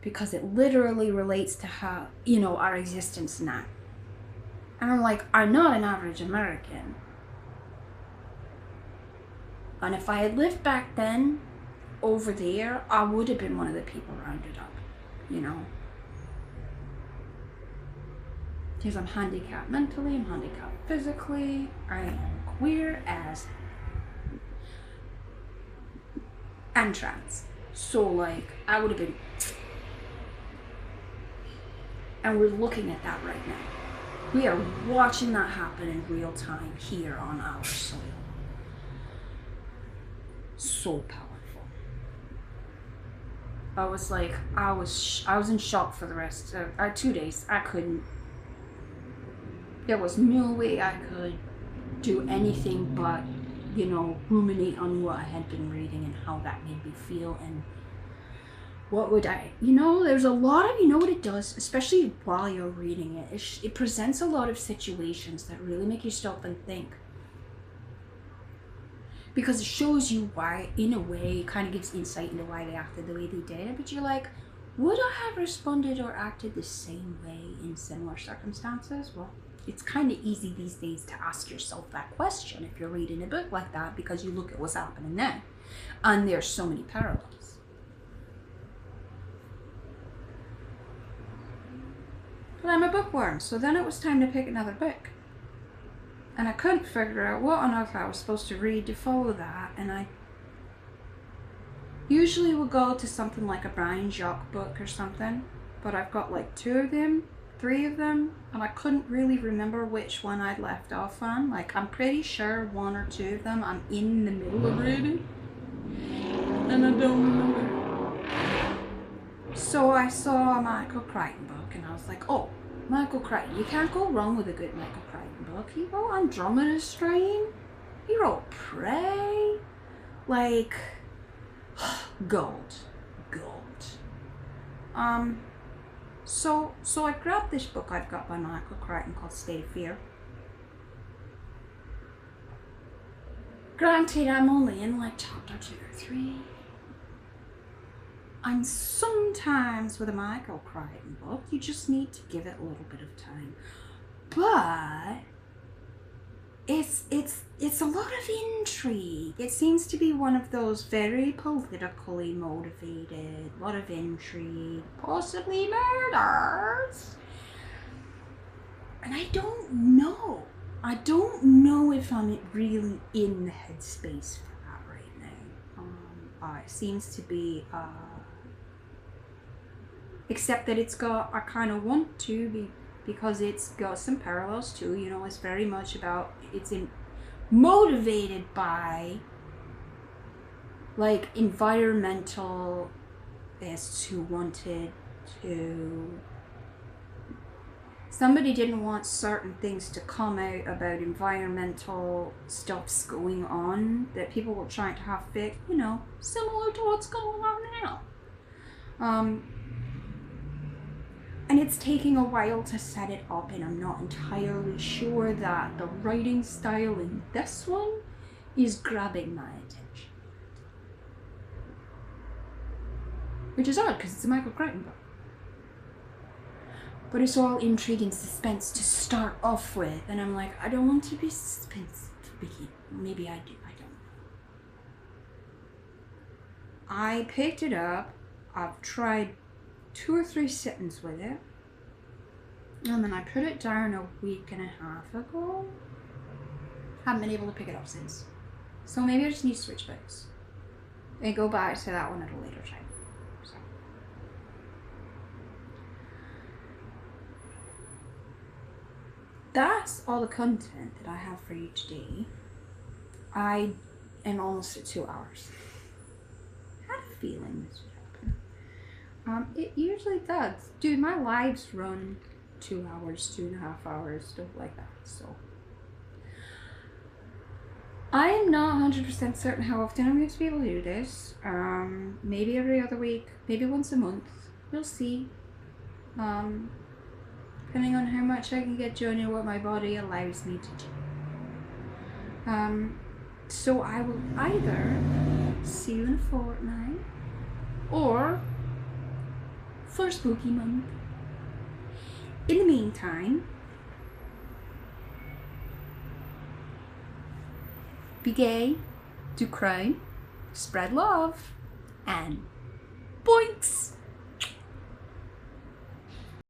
S1: because it literally relates to how, you know, our existence now. And I'm like, I'm not an average American. And if I had lived back then, over there, I would have been one of the people rounded up, you know. Because I'm handicapped mentally, I'm handicapped physically, I am queer as, and trans. So like, I would have been, and we're looking at that right now. We are watching that happen in real time here on our soil. So powerful. I was like, I was in shock for the rest of 2 days. I couldn't. There was no way I could do anything but, you know, ruminate on what I had been reading and how that made me feel, and what would I, you know, there's a lot of, you know what it does, especially while you're reading it, it presents a lot of situations that really make you stop and think. Because it shows you why, in a way, it kind of gives insight into why they acted the way they did, but you're like, would I have responded or acted the same way in similar circumstances? Well, it's kind of easy these days to ask yourself that question if you're reading a book like that, because you look at what's happening now, and there's so many parallels. But I'm a bookworm, so then it was time to pick another book. And I couldn't figure out what on earth I was supposed to read to follow that, and I usually would go to something like a Brian Jacques book or something, but I've got like 2 of them, 3 of them, and I couldn't really remember which one I'd left off on. Like, I'm pretty sure 1 or 2 of them I'm in the middle of reading, and I don't remember. So I saw a Michael Crichton book, and I was like, oh, Michael Crichton, you can't go wrong with a good Michael Crichton book. He wrote Andromeda Strain, he wrote Prey, like, gold. So I grabbed this book I've got by Michael Crichton called State of Fear. Granted, I'm only in like chapter 2 or 3. And sometimes with a Michael Crichton book, you just need to give it a little bit of time. But it's a lot of intrigue. It seems to be one of those very politically motivated, a lot of intrigue, possibly murders. And I don't know. I don't know if I'm really in the headspace for that right now. It seems to be, except that it's got, I kind of want to be, because it's got some parallels too, you know, it's very much about, motivated by like environmentalists who wanted to, somebody didn't want certain things to come out about environmental stuffs going on that people were trying to have fixed, you know, similar to what's going on now. And it's taking a while to set it up, and I'm not entirely sure that the writing style in this one is grabbing my attention. Which is odd, because it's a Michael Crichton book. But it's all intrigue and suspense to start off with, and I'm like, I don't want to be suspense to begin. Maybe I do, I don't know. I picked it up, I've tried 2 or 3 sittings with it, and then I put it down a week and a half ago. Haven't been able to pick it up since. So maybe I just need to switch books and go back to that one at a later time. So. That's all the content that I have for you today. I am almost at 2 hours. I had a feeling this would happen. It usually does. Dude, my lives run 2 hours, 2.5 hours, stuff like that, so. I am not 100% certain how often I'm going to be able to do this. Maybe every other week, maybe once a month. We'll see. Depending on how much I can get done and what my body allows me to do. So I will either see you in a fortnight, or for Spooky Month. In the meantime, be gay, do crime, spread love, and boinks!